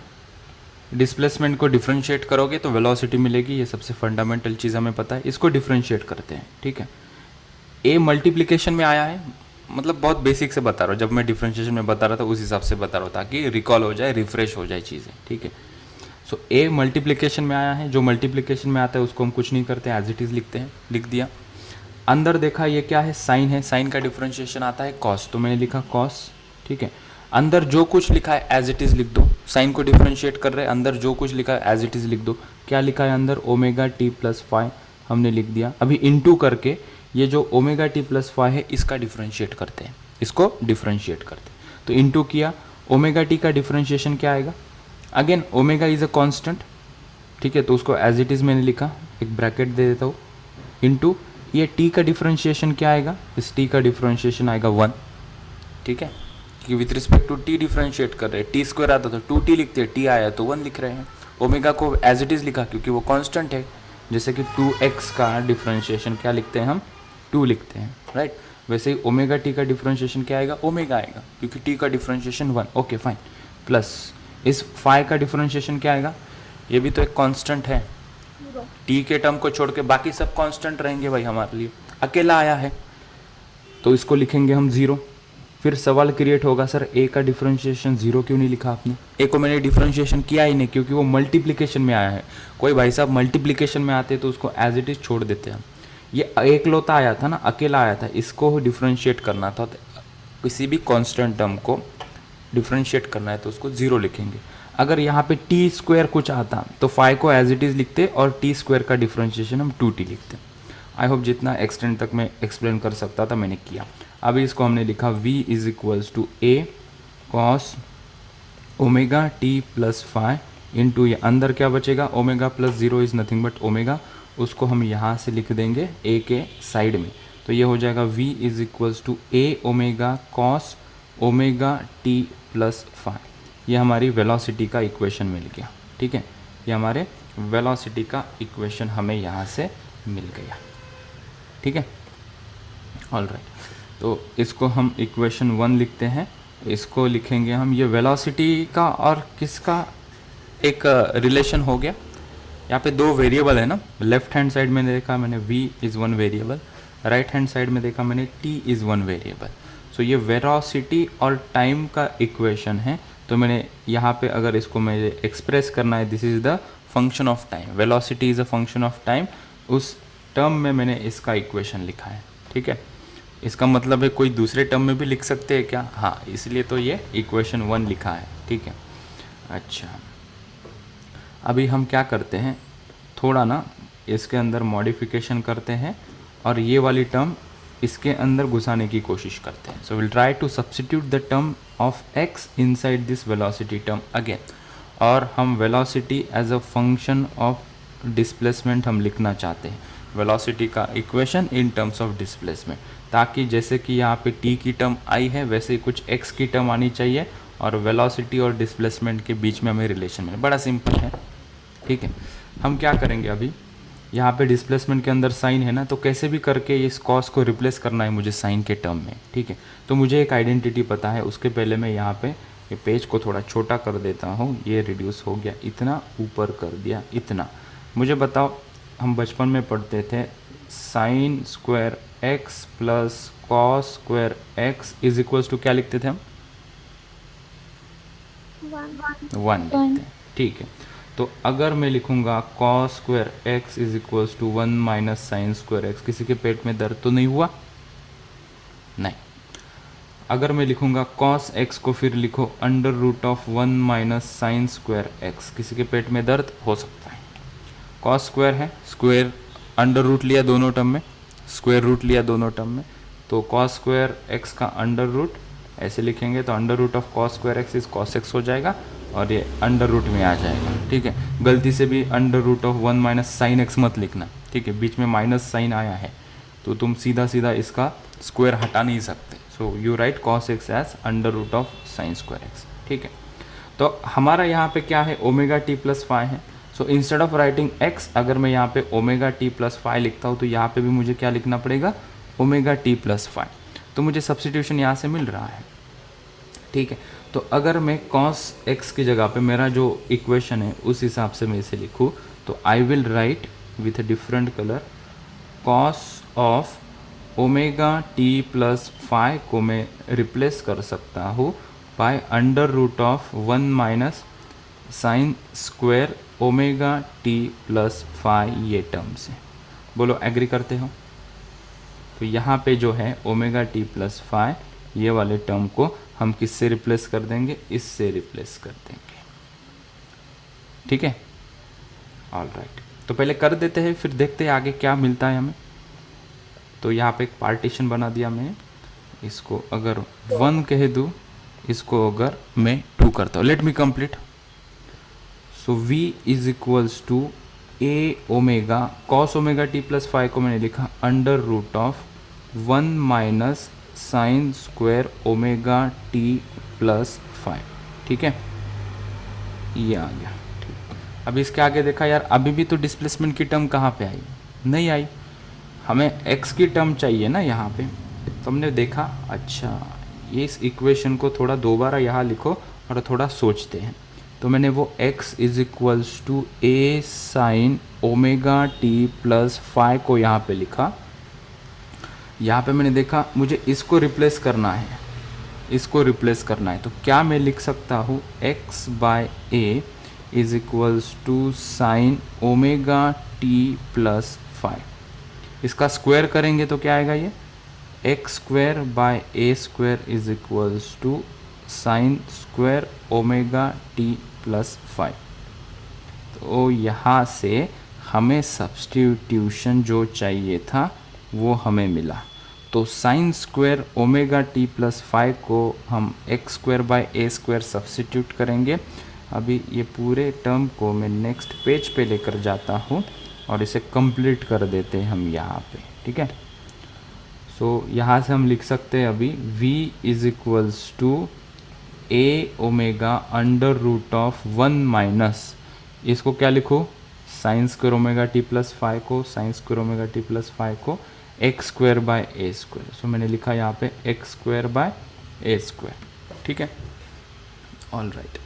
डिस्प्लेसमेंट को डिफरेंशिएट करोगे तो वेलोसिटी मिलेगी, ये सबसे फंडामेंटल चीज़ हमें पता है। इसको डिफरेंशिएट करते हैं। ठीक है, a मल्टीप्लिकेशन में आया है, मतलब बहुत बेसिक से बता रहा हूँ, जब मैं डिफरेंशिएशन में बता रहा था उस हिसाब से बता रहा हूँ ताकि रिकॉल हो जाए, रिफ्रेश हो जाए चीज़ें। ठीक है, सो a मल्टीप्लिकेशन में आया है, जो मल्टीप्लिकेशन में आता है उसको हम कुछ नहीं करते, एज इट इज़ लिखते हैं, लिख दिया। अंदर देखा ये क्या है, साइन है, साइन का डिफरेंशिएशन आता है कॉस, तो मैंने लिखा कॉस। ठीक है, अंदर जो कुछ लिखा है एज इट इज़ लिख दो, साइन को डिफरेंशिएट कर रहे हैं, अंदर जो कुछ लिखा है एज इट इज़ लिख दो। क्या लिखा है अंदर, ओमेगा टी प्लस 5 हमने लिख दिया। अभी इनटू करके ये जो ओमेगा टी प्लस 5 है इसका डिफरेंशिएट करते हैं, इसको डिफरेंशिएट करते हैं। तो इनटू किया, ओमेगा टी का डिफरेंशिएशन क्या आएगा, again omega is a constant. ठीक है, तो उसको एज इट इज़ मैंने लिखा, एक ब्रैकेट दे देता हूँ, इनटू ये t का डिफरेंशिएशन क्या आएगा, इस t का डिफरेंशिएशन आएगा 1। ठीक है, क्योंकि with respect to t differentiate कर रहे हैं, टी स्क्वायर आता तो 2t लिखते हैं, t आया तो 1 लिख रहे हैं। ओमेगा को एज इट इज़ लिखा क्योंकि वो कांस्टेंट है, जैसे कि 2x का डिफरेंशिएशन क्या लिखते हैं हम, 2 लिखते हैं, राइट। वैसे ही ओमेगा t का डिफरेंशिएशन क्या आएगा, ओमेगा आएगा क्योंकि t का डिफरेंशिएशन 1। ओके फाइन, प्लस इस 5 का डिफरेंशिएशन क्या आएगा, ये भी तो एक कांस्टेंट है, t के टर्म को छोड़ के बाकी सब कांस्टेंट रहेंगे भाई हमारे लिए, अकेला आया है तो इसको लिखेंगे हम 0। फिर सवाल क्रिएट होगा, सर ए का डिफरेंशिएशन 0 क्यों नहीं लिखा आपने? ए को मैंने डिफरेंशिएशन किया ही नहीं क्योंकि वो मल्टीप्लिकेशन में आया है। कोई भाई साहब मल्टीप्लिकेशन में आते तो उसको एज इट इज़ छोड़ देते हैं। ये एकलौता आया था ना, अकेला आया था, इसको डिफरेंशिएट करना था। तो किसी भी कांस्टेंट टर्म को डिफरेंशिएट करना है तो उसको 0 लिखेंगे। अगर यहाँ पे टी स्क्वायर कुछ आता तो फाइव को एज इट इज़ लिखते और टी स्क्वायर का डिफरेंशिएशन हम 2t लिखते। आई होप जितना एक्सटेंड तक मैं एक्सप्लेन कर सकता था मैंने किया। अभी इसको हमने लिखा v is equals to A cos omega T plus five into, ये अंदर क्या बचेगा, omega plus 0 is nothing but omega, उसको हम यहाँ से लिख देंगे a के साइड में। तो ये हो जाएगा v is equals to A omega cos omega T plus five. ये हमारी वेलोसिटी का इक्वेशन मिल गया। ठीक है, ये हमारे वेलोसिटी का इक्वेशन हमें यहाँ से मिल गया। ठीक है, ऑल राइट। तो इसको हम इक्वेशन 1 लिखते हैं। इसको लिखेंगे हम, ये वेलोसिटी का और किसका एक रिलेशन हो गया। यहाँ पे दो वेरिएबल है ना, लेफ्ट हैंड साइड में देखा मैंने v is 1 variable, right hand side में देखा मैंने t इज़ 1 वेरिएबल। सो ये वेलोसिटी और टाइम का इक्वेशन है। तो मैंने यहाँ पे अगर इसको मुझे एक्सप्रेस करना है, this is the function of time, velocity is a function of time, उस टर्म में मैंने इसका इक्वेशन लिखा है। ठीक है, इसका मतलब है कोई दूसरे टर्म में भी लिख सकते हैं क्या? हाँ, इसलिए तो ये इक्वेशन 1 लिखा है। ठीक है, अच्छा अभी हम क्या करते हैं, थोड़ा ना इसके अंदर मॉडिफिकेशन करते हैं और ये वाली टर्म इसके अंदर घुसाने की कोशिश करते हैं। So will try to substitute the term of x inside this velocity term again, और हम velocity as a function of displacement हम लिखना चाहते हैं, वेलोसिटी का equation in terms of displacement, ताकि जैसे कि यहाँ पे t की टर्म आई है वैसे ही कुछ x की टर्म आनी चाहिए और वेलोसिटी और डिस्प्लेसमेंट के बीच में हमें रिलेशन मिले। बड़ा सिंपल है। ठीक है, हम क्या करेंगे, अभी यहाँ पे डिस्प्लेसमेंट के अंदर साइन है ना, तो कैसे भी करके इस कॉस को रिप्लेस करना है मुझे साइन के टर्म में। ठीक है, तो मुझे एक आइडेंटिटी पता है। उसके पहले मैं यहाँ पे ये पेज को थोड़ा छोटा कर देता हूँ, ये रिड्यूस हो गया इतना, ऊपर कर दिया इतना। मुझे बताओ, हम बचपन में पढ़ते थे sine square X plus cos square x is equals to क्या लिखते थे हम? 1 लिखते हैं। ठीक है, तो अगर मैं लिखूंगा cos square x is equals to 1 minus sine square X, किसी के पेट में दर्द तो नहीं हुआ? नहीं। अगर मैं लिखूंगा कॉस एक्स को फिर लिखो under root of 1 minus sine square X, किसी के पेट में दर्द हो सकता है? कॉस स्क्वायर है, स्क्वायर अंडर रूट लिया दोनों टर्म में, स्क्वायर रूट लिया दोनों टर्म में, तो कॉस स्क्वायर एक्स का अंडर रूट ऐसे लिखेंगे तो under root of cos square x is cos X हो जाएगा और ये अंडर रूट में आ जाएगा। ठीक है, गलती से भी under root of 1 minus sine X मत लिखना। ठीक है, बीच में माइनस साइन आया है तो तुम सीधा सीधा इसका स्क्वायर हटा नहीं सकते। So you write cos X as under root of sine square X. ठीक है, तो हमारा यहाँ पे क्या है, ओमेगा टी प्लस फाइव है। So instead of writing x, अगर मैं यहाँ पे ओमेगा टी प्लस फाइव लिखता हूँ तो यहाँ पे भी मुझे क्या लिखना पड़ेगा, ओमेगा टी प्लस फाइव। तो मुझे सब्स्टिट्यूशन यहाँ से मिल रहा है। ठीक है, तो अगर मैं cos x की जगह पे मेरा जो इक्वेशन है उस हिसाब से मैं इसे लिखूँ तो I will write with a different colour cos of omega T plus five को मैं रिप्लेस कर सकता हूँ by under root of 1 minus sine square omega T plus five, ये टर्म से। बोलो एग्री करते हो? तो यहाँ पे जो है ओमेगा टी प्लस फाइव, ये वाले टर्म को हम किससे रिप्लेस कर देंगे, इससे रिप्लेस कर देंगे। ठीक है, ऑल राइट। तो पहले कर देते हैं फिर देखते हैं आगे क्या मिलता है हमें। तो यहाँ पे एक पार्टीशन बना दिया मैं, इसको अगर 1 कह दूँ, इसको अगर मैं 2 करता हूँ। Let me complete. So v is equals to A omega cos omega T plus five को मैंने लिखा under root of 1 minus sine square omega T plus five. ठीक है, ये आ गया। ठीक, अभी इसके आगे देखा यार, अभी भी तो डिस्प्लेसमेंट की टर्म कहाँ पे आई? नहीं आई। हमें x की टर्म चाहिए ना यहाँ पे। तो हमने देखा, अच्छा ये इस इक्वेशन को थोड़ा दोबारा यहाँ लिखो और थोड़ा सोचते हैं। तो मैंने वो x is equals to A sine omega T plus five को यहाँ पे लिखा। यहाँ पे मैंने देखा मुझे इसको रिप्लेस करना है, इसको रिप्लेस करना है, तो क्या मैं लिख सकता हूँ x by A is equals to sine omega T plus 5। इसका स्क्वायर करेंगे तो क्या आएगा, ये X square by A square is equals to sine square omega T plus 5। तो यहाँ से हमें सब्स्टिट्यूशन जो चाहिए था वो हमें मिला। तो sign square omega T plus 5 को हम x square by A square substitute करेंगे। अभी ये पूरे टर्म को मैं नेक्स्ट पेज पे लेकर जाता हूँ और इसे कंप्लीट कर देते हैं हम यहाँ पे, ठीक है। सो यहाँ से हम लिख सकते हैं अभी v is equals to A omega under root of 1 minus, इसको क्या लिखो, sine square omega T plus 5 को sine square omega T plus 5 को x square by A square. So मैंने लिखा यहाँ पे x square by A square, ठीक है। ऑल राइट,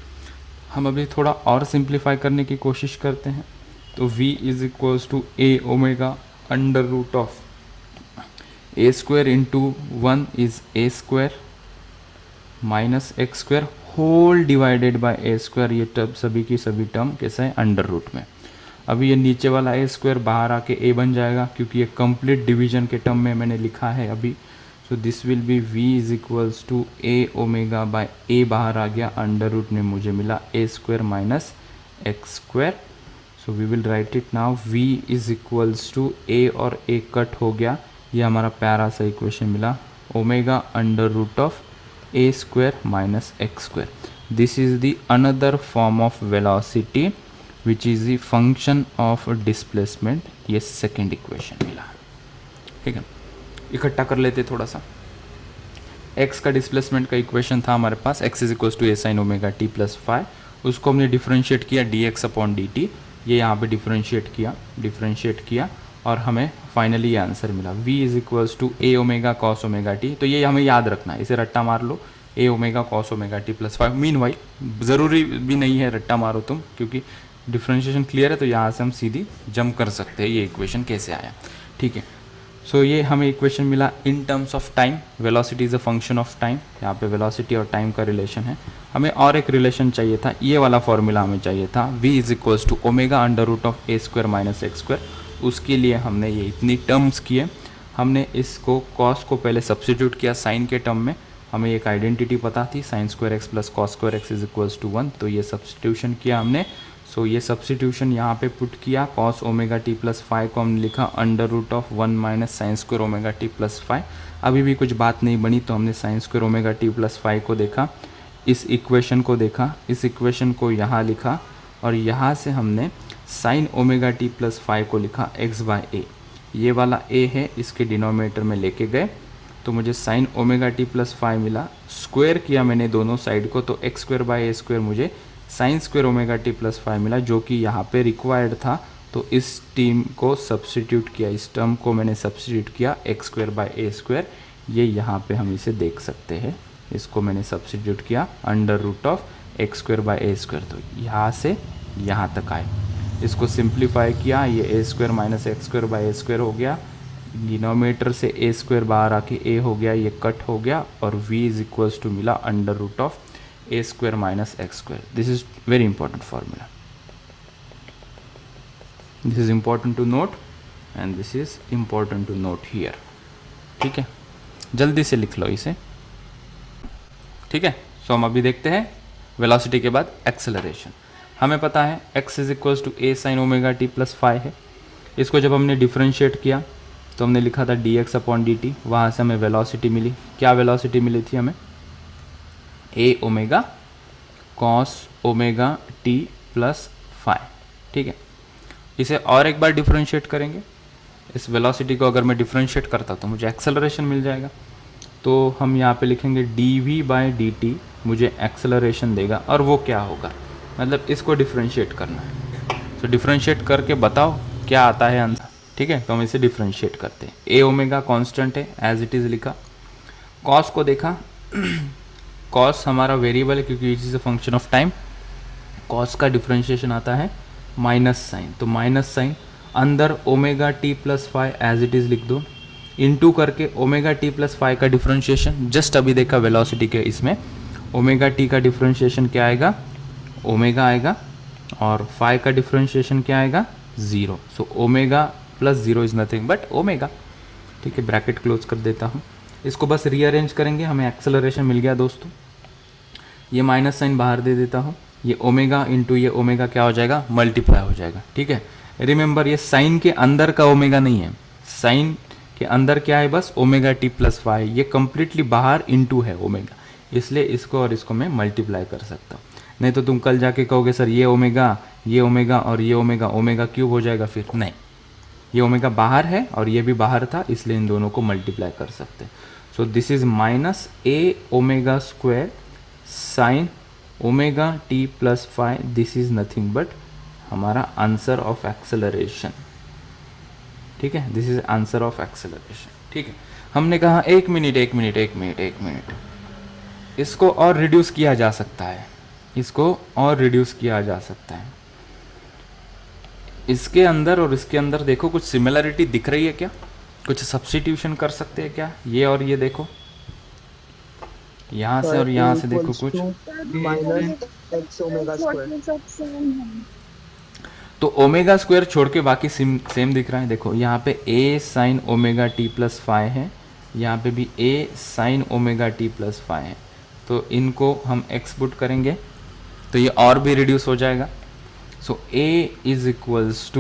हम अभी थोड़ा और सिंप्लीफाई करने की कोशिश करते हैं। तो v is equals to A omega under root of A square into 1 is A square minus x square whole divided by A square. ये टर्म सभी की सभी टर्म कैसा है, अंडर रूट में। अभी ये नीचे वाला ए स्क्वायर बाहर आके ए बन जाएगा, क्योंकि ये कंप्लीट डिवीजन के टर्म में मैंने लिखा है अभी। So this will be v is equals to A omega by a बाहर आ गया, अंडर रूट में मुझे मिला a square minus x square. So we will write it now, v is equals to a और ए कट हो गया, ये हमारा प्यारा सा इक्वेशन मिला, omega under root of A square minus x square. This is the another form of velocity which is the function of displacement. ये second equation मिला, ठीक है। इकट्ठा कर लेते थोड़ा सा। x का डिस्प्लेसमेंट का इक्वेशन था हमारे पास, x is equals to A sine omega T plus 5, उसको हमने डिफरेंशिएट किया dx अपॉन dt, ये यहाँ पे डिफरेंशिएट किया और हमें फाइनली ये आंसर मिला, v is equals to A omega cos omega t. तो ये हमें याद रखना है, इसे रट्टा मार लो, a omega cos omega T plus 5। Meanwhile ज़रूरी भी नहीं है रट्टा मारो तुम, क्योंकि डिफरेंशिएशन क्लियर है, तो यहाँ से हम सीधी जंप कर सकते हैं ये इक्वेशन कैसे आया, ठीक है। सो ये हमें इक्वेशन मिला इन terms of time, velocity is a function of time. यहाँ पे वेलोसिटी और टाइम का रिलेशन है। हमें और एक रिलेशन चाहिए था, ये वाला फॉर्मूला हमें चाहिए था, v is equals to omega under root of A square minus x square. उसके लिए हमने ये इतनी टर्म्स किए, हमने इसको कॉस को पहले सब्स्टिट्यूट किया साइन के टर्म में, हमें एक आइडेंटिटी पता थी sine square X plus cos square x is equals to 1, तो ये सब्स्टिट्यूशन किया हमने। सो ये सब्स्टिट्यूशन यहाँ पे पुट किया, कॉस ओमेगा टी प्लस 5 को हमने लिखा under root of 1 minus sine square omega T plus 5। अभी भी कुछ बात नहीं बनी, तो हमने sine square omega T plus 5 को देखा, इस इक्वेशन को देखा, इस इक्वेशन को यहाँ लिखा, और यहाँ से हमने साइन ओमेगा टी प्लस 5 को लिखा एक्स बाय ए। ये वाला ए है, इसके डिनोमिनेटर में लेके गए, तो मुझे साइन ओमेगा टी प्लस 5 मिला। स्क्वायर किया मैंने दोनों साइड को, तो x square by A square मुझे sine square omega T plus 5 मिला, जो कि यहाँ पे रिक्वायर्ड था। तो इस टीम को सब्स्टिट्यूट किया, इस टर्म को मैंने सब्स्टिट्यूट किया x square by A square. ये यहाँ पे हम इसे देख सकते हैं, इसको मैंने सब्स्टिट्यूट किया under root of X square by A square. तो यहाँ से यहाँ तक आए, इसको सिंप्लीफाई किया, ये a square minus x square by A square हो गया, डिनोमिनेटर से ए स्क्वायर बाहर आके ए हो गया, ये कट हो गया, और v इज इक्वल्स टू मिला under root of A square minus x square. This is very important formula, this is important to note and this is important to note here, ठीक है। जल्दी से लिख लो इसे, ठीक है। सो हम अभी देखते हैं वेलोसिटी के बाद एक्सेलरेशन। हमें पता है x is equals to A sine omega T plus 5 है। इसको जब हमने डिफरेंशिएट किया तो हमने लिखा था dx अपॉन dt, वहाँ से हमें वेलोसिटी मिली। क्या वेलोसिटी मिली थी हमें, a omega cos omega T plus 5, ठीक है। इसे और एक बार डिफरेंशिएट करेंगे, इस वेलोसिटी को अगर मैं डिफरेंशिएट करता तो मुझे एक्सेलरेशन मिल जाएगा। तो हम यहाँ पे लिखेंगे dv बाई dt मुझे एक्सेलरेशन देगा, और वो क्या होगा, मतलब इसको डिफरेंशिएट करना है। तो डिफरेंशिएट करके बताओ क्या आता है आंसर, ठीक है। तो हम इसे डिफरेंशिएट करते हैं। ए ओमेगा कांस्टेंट है, एज इट इज़ लिखा। कॉस को देखा, कॉस हमारा वेरिएबल है क्योंकि it is a function of time. Cos का डिफरेंशिएशन आता है माइनस साइन, तो माइनस साइन अंदर omega T plus 5 as it is लिख दो। इनटू करके ओमेगा टी प्लस फाइव का डिफरेंशिएशन, जस्ट अभी देखा वेलोसिटी के इसमें ओमेगा टी का डिफरेंशिएशन क्या आएगा, ओमेगा आएगा, और फाइव का डिफरेंशिएशन क्या आएगा, zero. So omega plus zero is nothing but omega. ठीक है, ब्रैकेट क्लोज कर देता हूँ। इसको बस रीअरेंज करेंगे, हमें एक्सेलरेशन मिल गया दोस्तों। ये माइनस साइन बाहर दे देता हूँ, ये ओमेगा इंटू ये ओमेगा क्या हो जाएगा, मल्टीप्लाई हो जाएगा। ठीक है, रिमेंबर ये साइन के अंदर का ओमेगा नहीं है, साइन के अंदर क्या है, बस ओमेगा टी प्लस फाइव, ये कंप्लीटली बाहर इंटू है ओमेगा, इसलिए इसको और इसको मैं मल्टीप्लाई कर सकता हूँ। नहीं तो तुम कल जाके कहोगे सर ये ओमेगा और ये ओमेगा, ओमेगा क्यूब हो जाएगा, फिर नहीं, ये ओमेगा बाहर है और ये भी बाहर था, इसलिए इन दोनों को मल्टीप्लाई कर सकते हैं। सो this is minus a omega square sine omega T plus five, this is nothing but हमारा आंसर ऑफ एक्सेलरेशन। ठीक है, this is answer of acceleration. ठीक है, हमने कहा एक मिनट, इसको और रिड्यूस किया जा सकता है, इसको और रिड्यूस किया जा सकता है। इसके अंदर और इसके अंदर देखो कुछ सिमिलरिटी दिख रही है क्या, कुछ सब्स्टिट्यूशन कर सकते हैं क्या, ये और ये देखो, यहाँ से और यहाँ से देखो कुछ, तो ओमेगा स्क्वायर छोड़ के बाकी सेम दिख रहा है। देखो यहाँ पे a sine omega T plus five है, यहाँ पे भी a sine omega T plus five है, तो इनको हम x पुट करेंगे तो ये और भी रिड्यूस हो जाएगा। सो a इज इक्वल्स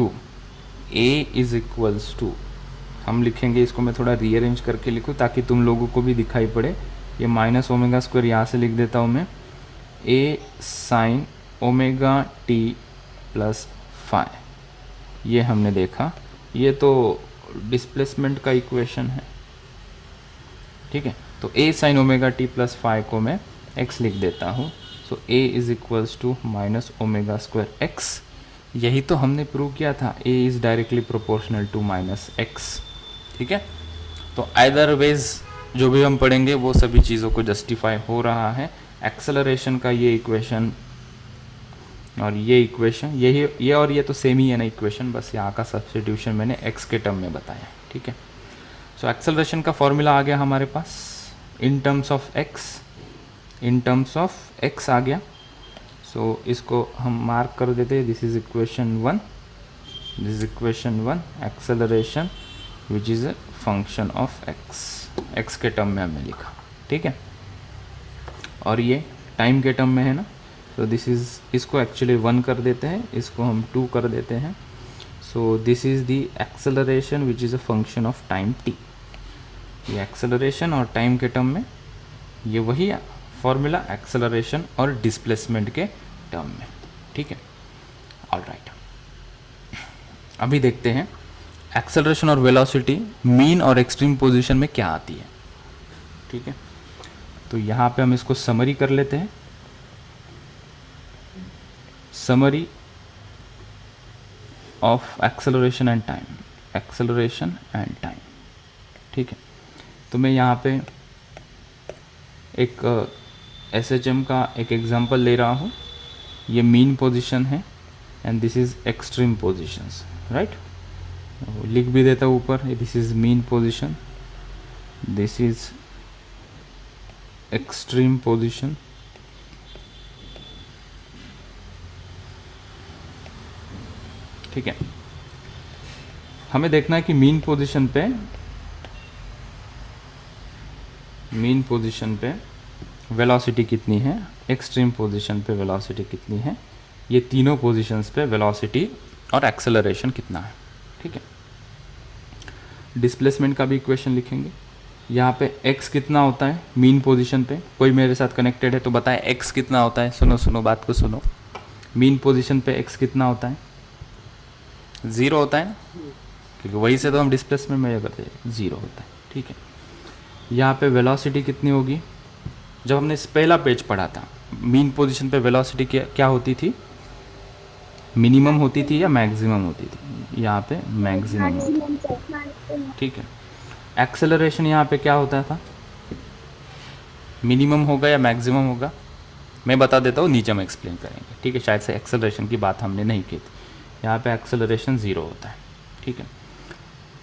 टू हम लिखेंगे, इसको मैं थोड़ा रीअरेंज करके लिखूँ ताकि तुम लोगों को भी दिखाई पड़े। ये माइनस ओमेगा स्क्वायर यहाँ से लिख देता हूँ मैं, a sine omega T plus five, ये हमने देखा, ये तो डिस्प्लेसमेंट का इक्वेशन है। ठीक है, तो a sine omega T plus five को मैं x लिख देता हूँ। So a is equals to minus omega square x, यही तो हमने प्रूव किया था, a is directly proportional to minus x। ठीक है, तो आइदर वेज जो भी हम पढ़ेंगे वो सभी चीज़ों को जस्टिफाई हो रहा है। एक्सेलरेशन का ये इक्वेशन और ये इक्वेशन, यही ये और ये तो सेम ही है ना इक्वेशन, बस यहाँ का सब्स्टिट्यूशन मैंने x के टर्म में बताया। ठीक है, सो एक्सेलरेशन का फॉर्मूला आ गया हमारे पास इन टर्म्स ऑफ x आ गया। सो इसको हम मार्क कर देते हैं, this is equation 1, acceleration which is a function of x के टर्म में हमने लिखा। ठीक है, और ये टाइम के टर्म में है ना, तो दिस इज़, इसको एक्चुअली 1 कर देते हैं, इसको हम 2 कर देते हैं। So this is the acceleration which is a function of time t। ये एक्सेलरेशन और टाइम के टर्म में, ये वही फॉर्मूला एक्सेलरेशन और डिस्प्लेसमेंट के टर्म में। ठीक है, ऑलराइट, अभी देखते हैं एक्सेलरेशन और वेलोसिटी मीन और एक्सट्रीम पोजीशन में क्या आती है। ठीक है, तो यहाँ पे हम इसको समरी कर लेते हैं, summary of acceleration and time, ठीक है, तो मैं यहाँ पे एक SHM का एक एग्जांपल ले रहा हूँ। ये मीन पोजीशन है and this is extreme positions, right, लिख भी देता हूँ ऊपर, this is mean position, this is extreme position. ठीक है, हमें देखना है कि मीन पोजीशन पे वेलोसिटी कितनी है, एक्सट्रीम पोजीशन पे वेलोसिटी कितनी है, ये तीनों पोजीशंस पे वेलोसिटी और एक्सेलरेशन कितना है। ठीक है, डिस्प्लेसमेंट का भी इक्वेशन लिखेंगे। यहाँ पे x कितना होता है मीन पोजीशन पे, कोई मेरे साथ कनेक्टेड है तो बताए x कितना होता है। सुनो बात को सुनो, मीन पोजीशन पे x कितना होता है, 0 होता है ना, क्योंकि वही से तो हम डिस्प्लेसमेंट मेजर करते हैं, 0 होता है। ठीक है, यहाँ पे वेलोसिटी कितनी होगी, जब हमने पहला पेज पढ़ा था मीन पोजीशन पे वेलोसिटी क्या होती थी, मिनिमम होती थी या मैक्सिमम होती थी, यहाँ पे मैक्सिमम होती। ठीक है, एक्सेलरेशन यहाँ पे क्या होता था, मिनिमम होगा या मैक्सिमम होगा, मैं बता देता हूँ, नीचे हम एक्सप्लेन करेंगे। ठीक है, शायद से एक्सेलरेशन की बात हमने नहीं की थी, यहाँ पे एक्सेलरेशन 0 होता है। ठीक है,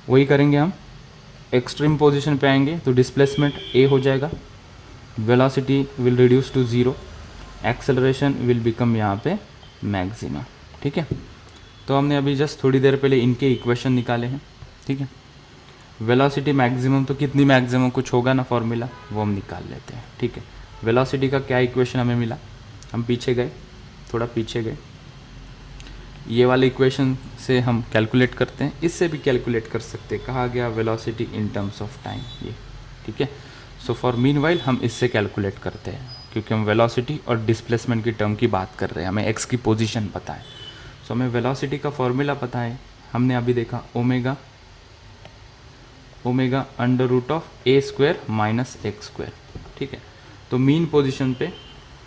वही करेंगे हम, एक्सट्रीम पोजीशन पे आएंगे तो डिस्प्लेसमेंट ए हो जाएगा, velocity will reduce to zero, acceleration will become यहाँ पे मैक्सिमम। ठीक है, तो हमने अभी जस्ट थोड़ी देर पहले इनके इक्वेशन निकाले हैं। ठीक है, वेलोसिटी मैक्सिमम तो कितनी मैक्सिमम कुछ होगा ना फॉर्मूला, वो हम निकाल लेते हैं। ठीक है, वेलोसिटी का क्या इक्वेशन हमें मिला, हम पीछे गए, थोड़ा पीछे गए, ये वाले इक्वेशन से हम कैलकुलेट करते हैं, इससे भी कैलकुलेट कर सकते हैं, कहा गया velocity in terms of time ये। ठीक है, सो फॉर मीनवाइल हम इससे कैलकुलेट करते हैं, क्योंकि हम वेलोसिटी और डिस्प्लेसमेंट की टर्म की बात कर रहे हैं, हमें एक्स की पोजीशन पता है। सो हमें वेलोसिटी का फॉर्मूला पता है, हमने अभी देखा omega under root of A square minus x square. ठीक है, तो मीन पोजीशन पे,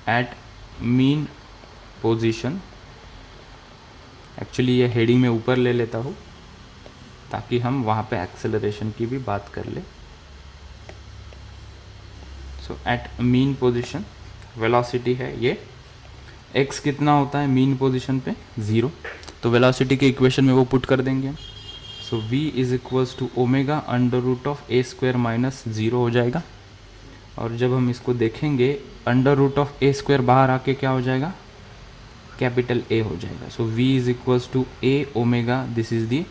एट मीन पोजीशन, एक्चुअली ये हेडिंग में ऊपर ले लेता हूँ ताकि हम वहाँ पे एक्सेलरेशन की भी बात कर ले। सो एट मीन पोजीशन वेलोसिटी है ये, x कितना होता है मीन पोजीशन पे, 0, तो वेलोसिटी के इक्वेशन में वो पुट कर देंगे। So v is equals to omega under root of A square minus 0 हो जाएगा, और जब हम इसको देखेंगे under root of A square बाहर आके क्या हो जाएगा, कैपिटल A हो जाएगा। So v is equals to a omega, this is the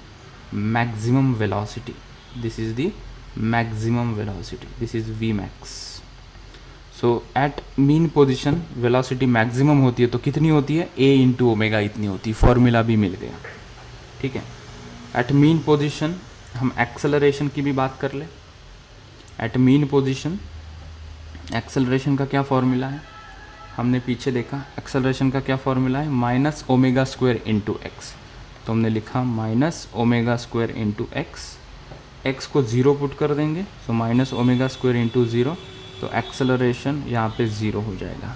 maximum velocity, this is the maximum velocity, this is v max. So at mean position velocity maximum होती है तो कितनी होती है, a इंटू ओमेगा इतनी होती है, फॉर्मूला भी मिल गया। ठीक है, एट मीन पोजीशन हम एक्सेलरेशन की भी बात कर ले। एट मीन पोजीशन एक्सेलरेशन का क्या फॉर्मूला है, हमने पीछे देखा, एक्सेलरेशन का क्या फॉर्मूला है, minus omega square into x, तो हमने लिखा minus omega square into x, x को 0 पुट कर देंगे, so minus omega square into 0, तो एक्सेलरेशन यहाँ पे 0 हो जाएगा।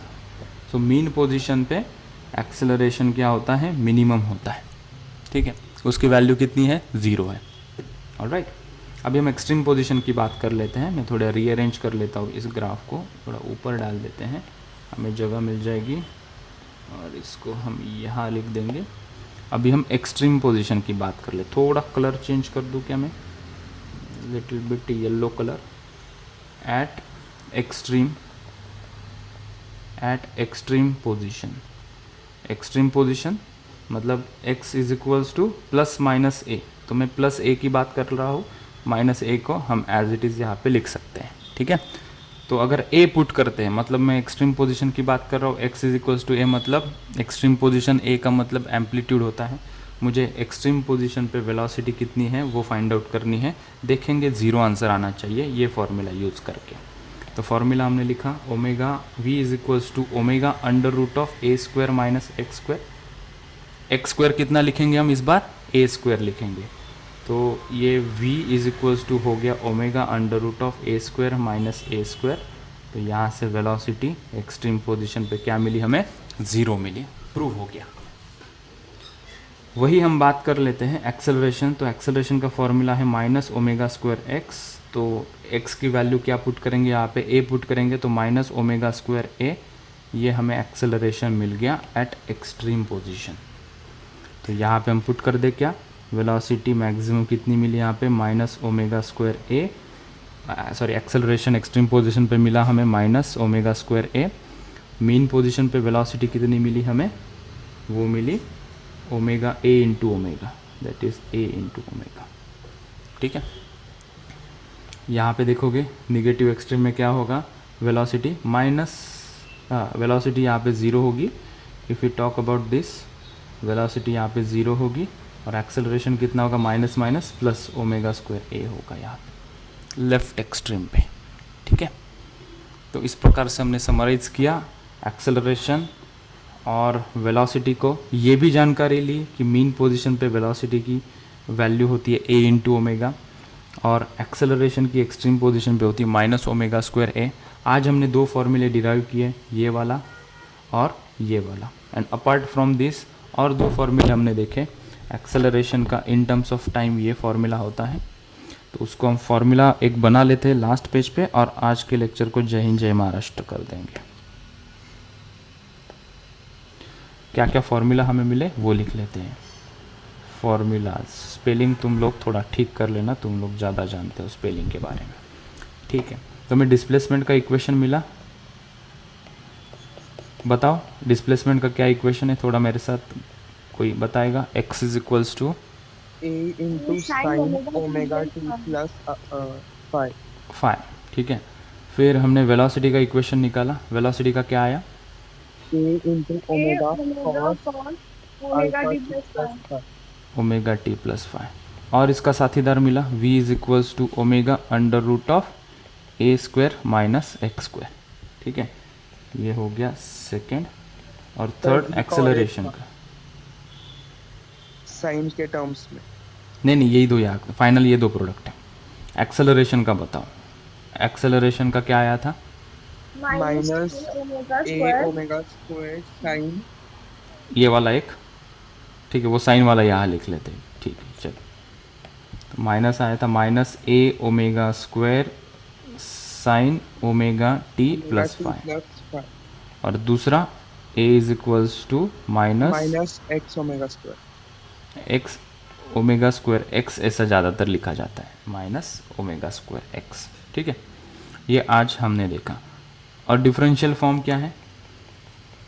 सो मीन पोजीशन पे एक्सेलरेशन क्या होता है, मिनिमम होता है। ठीक है, उसकी वैल्यू कितनी है, 0 है। ऑलराइट, अभी हम एक्सट्रीम पोजीशन की बात कर लेते हैं, मैं थोड़ा रीअरेंज कर लेता हूँ, इस ग्राफ को थोड़ा ऊपर डाल देते हैं, हमें जगह मिल जाएगी, और इसको हम यहाँ लिख देंगे। अभी हम एक्सट्रीम पोजीशन की बात कर ले, थोड़ा कलर चेंज कर दूँ क्या मैं, little bit yellow colour, at extreme position, extreme position मतलब x is equals to plus minus a, तो मैं प्लस ए की बात कर रहा हूँ, माइनस ए को हम एज इट इज़ यहाँ पे लिख सकते हैं। ठीक है, तो अगर a पुट करते हैं, मतलब मैं एक्सट्रीम पोजीशन की बात कर रहा हूँ, x इज इक्वल्स टू ए, मतलब एक्सट्रीम पोजीशन a का मतलब एम्पलीट्यूड होता है, मुझे एक्सट्रीम पोजीशन पे वेलोसिटी कितनी है वो फाइंड आउट करनी है, देखेंगे 0 आंसर आना चाहिए ये फॉर्मूला यूज़ करके। तो फॉर्मूला हमने लिखा omega v is equals to omega under root of A square minus x square, x square कितना लिखेंगे हम इस बार, ए स्क्वायर लिखेंगे, तो ये v इज इक्वल्स टू हो गया omega under root of A square minus a square, तो यहाँ से वेलोसिटी एक्सट्रीम पोजीशन पे क्या मिली हमें, 0 मिली, प्रूव हो गया। वही हम बात कर लेते हैं एक्सेलरेशन, तो एक्सेलरेशन का फॉर्मूला है माइनस ओमेगा स्क्वायर एक्स, तो x की वैल्यू क्या पुट करेंगे यहाँ पे, a पुट करेंगे, तो माइनस ओमेगा स्क्वायर a, ये हमें एक्सेलरेशन मिल गया एट एक्सट्रीम पोजीशन। तो यहाँ पे हम पुट कर दे क्या, वेलोसिटी मैक्सिमम कितनी मिली यहाँ पे, minus omega square a, sorry acceleration extreme position पे मिला हमें minus omega square a, mean position पे वेलोसिटी कितनी मिली हमें, वो मिली omega a into omega, that is a into omega. ठीक है, यहाँ पे देखोगे निगेटिव एक्सट्रीम में क्या होगा, वेलोसिटी माइनस, वेलोसिटी यहाँ पे 0 होगी, if you talk about this, velocity यहाँ पे 0 होगी, और एक्सेलरेशन कितना होगा, minus minus plus omega square a होगा यहाँ पे लेफ्ट एक्सट्रीम पे। ठीक है, तो इस प्रकार से हमने समराइज किया एक्सेलरेशन और वेलोसिटी को, ये भी जानकारी ली कि मीन पोजीशन पे वेलोसिटी की वैल्यू होती है a इंटू ओमेगा, और एक्सेलरेशन की एक्सट्रीम पोजीशन पे होती है माइनस ओमेगा स्क्वायर ए। आज हमने 2 फॉर्मूले डिराइव किए, ये वाला और ये वाला, एंड अपार्ट फ्रॉम दिस और 2 फॉर्मूले हमने देखे। एक्सेलरेशन का इन टर्म्स ऑफ टाइम ये फॉर्मूला होता है, तो उसको हम फॉर्मूला एक बना लेते हैं लास्ट पेज पे, और आज के लेक्चर को जय हिंद जय महाराष्ट्र कर देंगे। क्या क्या फॉर्मूला हमें मिले वो लिख लेते हैं। फॉर्मूलाज, स्पेलिंग तुम लोग थोड़ा ठीक कर लेना, तुम लोग ज़्यादा जानते हो स्पेलिंग के बारे में, ठीक है। तो हमें डिस्प्लेसमेंट का इक्वेशन मिला, बताओ डिस्प्लेसमेंट का क्या इक्वेशन है, थोड़ा मेरे साथ कोई बताएगा। x is equals to A into sin omega t plus phi. Phi, ठीक है। फिर हमने वेलोसिटी का इक्वेशन निकाला, वेलोसिटी का क्या आया, A into omega cos alpha t plus phi. Omega T plus five. और इसका साथीदार मिला v is equals to omega under root of A square minus x square, ठीक है। ये हो गया सेकेंड। और थर्ड भी एक्सेलरेशन कॉर्ड का, साइन के टर्म्स में। नहीं यही दो यार, फाइनल ये दो प्रोडक्ट है। एक्सेलरेशन का बताओ, एक्सेलरेशन का क्या आया था, minus a omega square sign. ये वाला एक, ठीक है, वो साइन वाला यहाँ लिख लेते हैं, ठीक है चलो। तो माइनस आया था minus a omega square sine omega T plus five. और दूसरा a is equals to minus x omega square. X omega square x, ऐसा ज़्यादातर लिखा जाता है, माइनस ओमेगा स्क्वायर एक्स, ठीक है। ये आज हमने देखा। और डिफरेंशियल फॉर्म क्या है,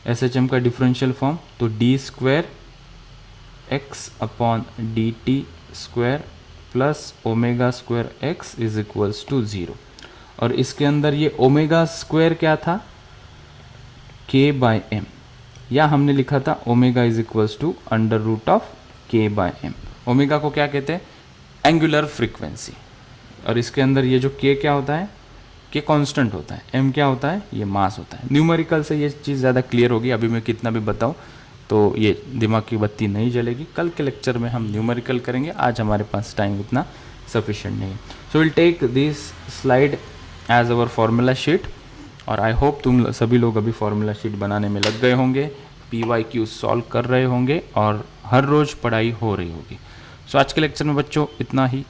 एस एच एम का डिफरेंशियल फॉर्म, तो d square x upon D T square plus omega square x is equals to zero. और इसके अंदर ये ओमेगा स्क्वायर क्या था, के बाय एम, या हमने लिखा था omega is equals to under root of k by m. Omega को क्या कहते हैं, एंगुलर फ्रीक्वेंसी। और इसके अंदर ये जो के क्या होता है, के कांस्टेंट होता है, एम क्या होता है, ये मास होता है। न्यूमेरिकल से ये चीज़ ज़्यादा क्लियर होगी, अभी मैं कितना भी बताऊँ तो ये दिमाग की बत्ती नहीं जलेगी। कल के लेक्चर में हम न्यूमेरिकल करेंगे, आज हमारे पास टाइम उतना सफिशिएंट नहीं है। So will take this slide as our formula sheet. और आई होप तुम सभी लोग अभी फॉर्मूला शीट बनाने में लग गए होंगे, PYQ सॉल्व कर रहे होंगे और हर रोज़ पढ़ाई हो रही होगी। सो आज के लेक्चर में बच्चों इतना ही।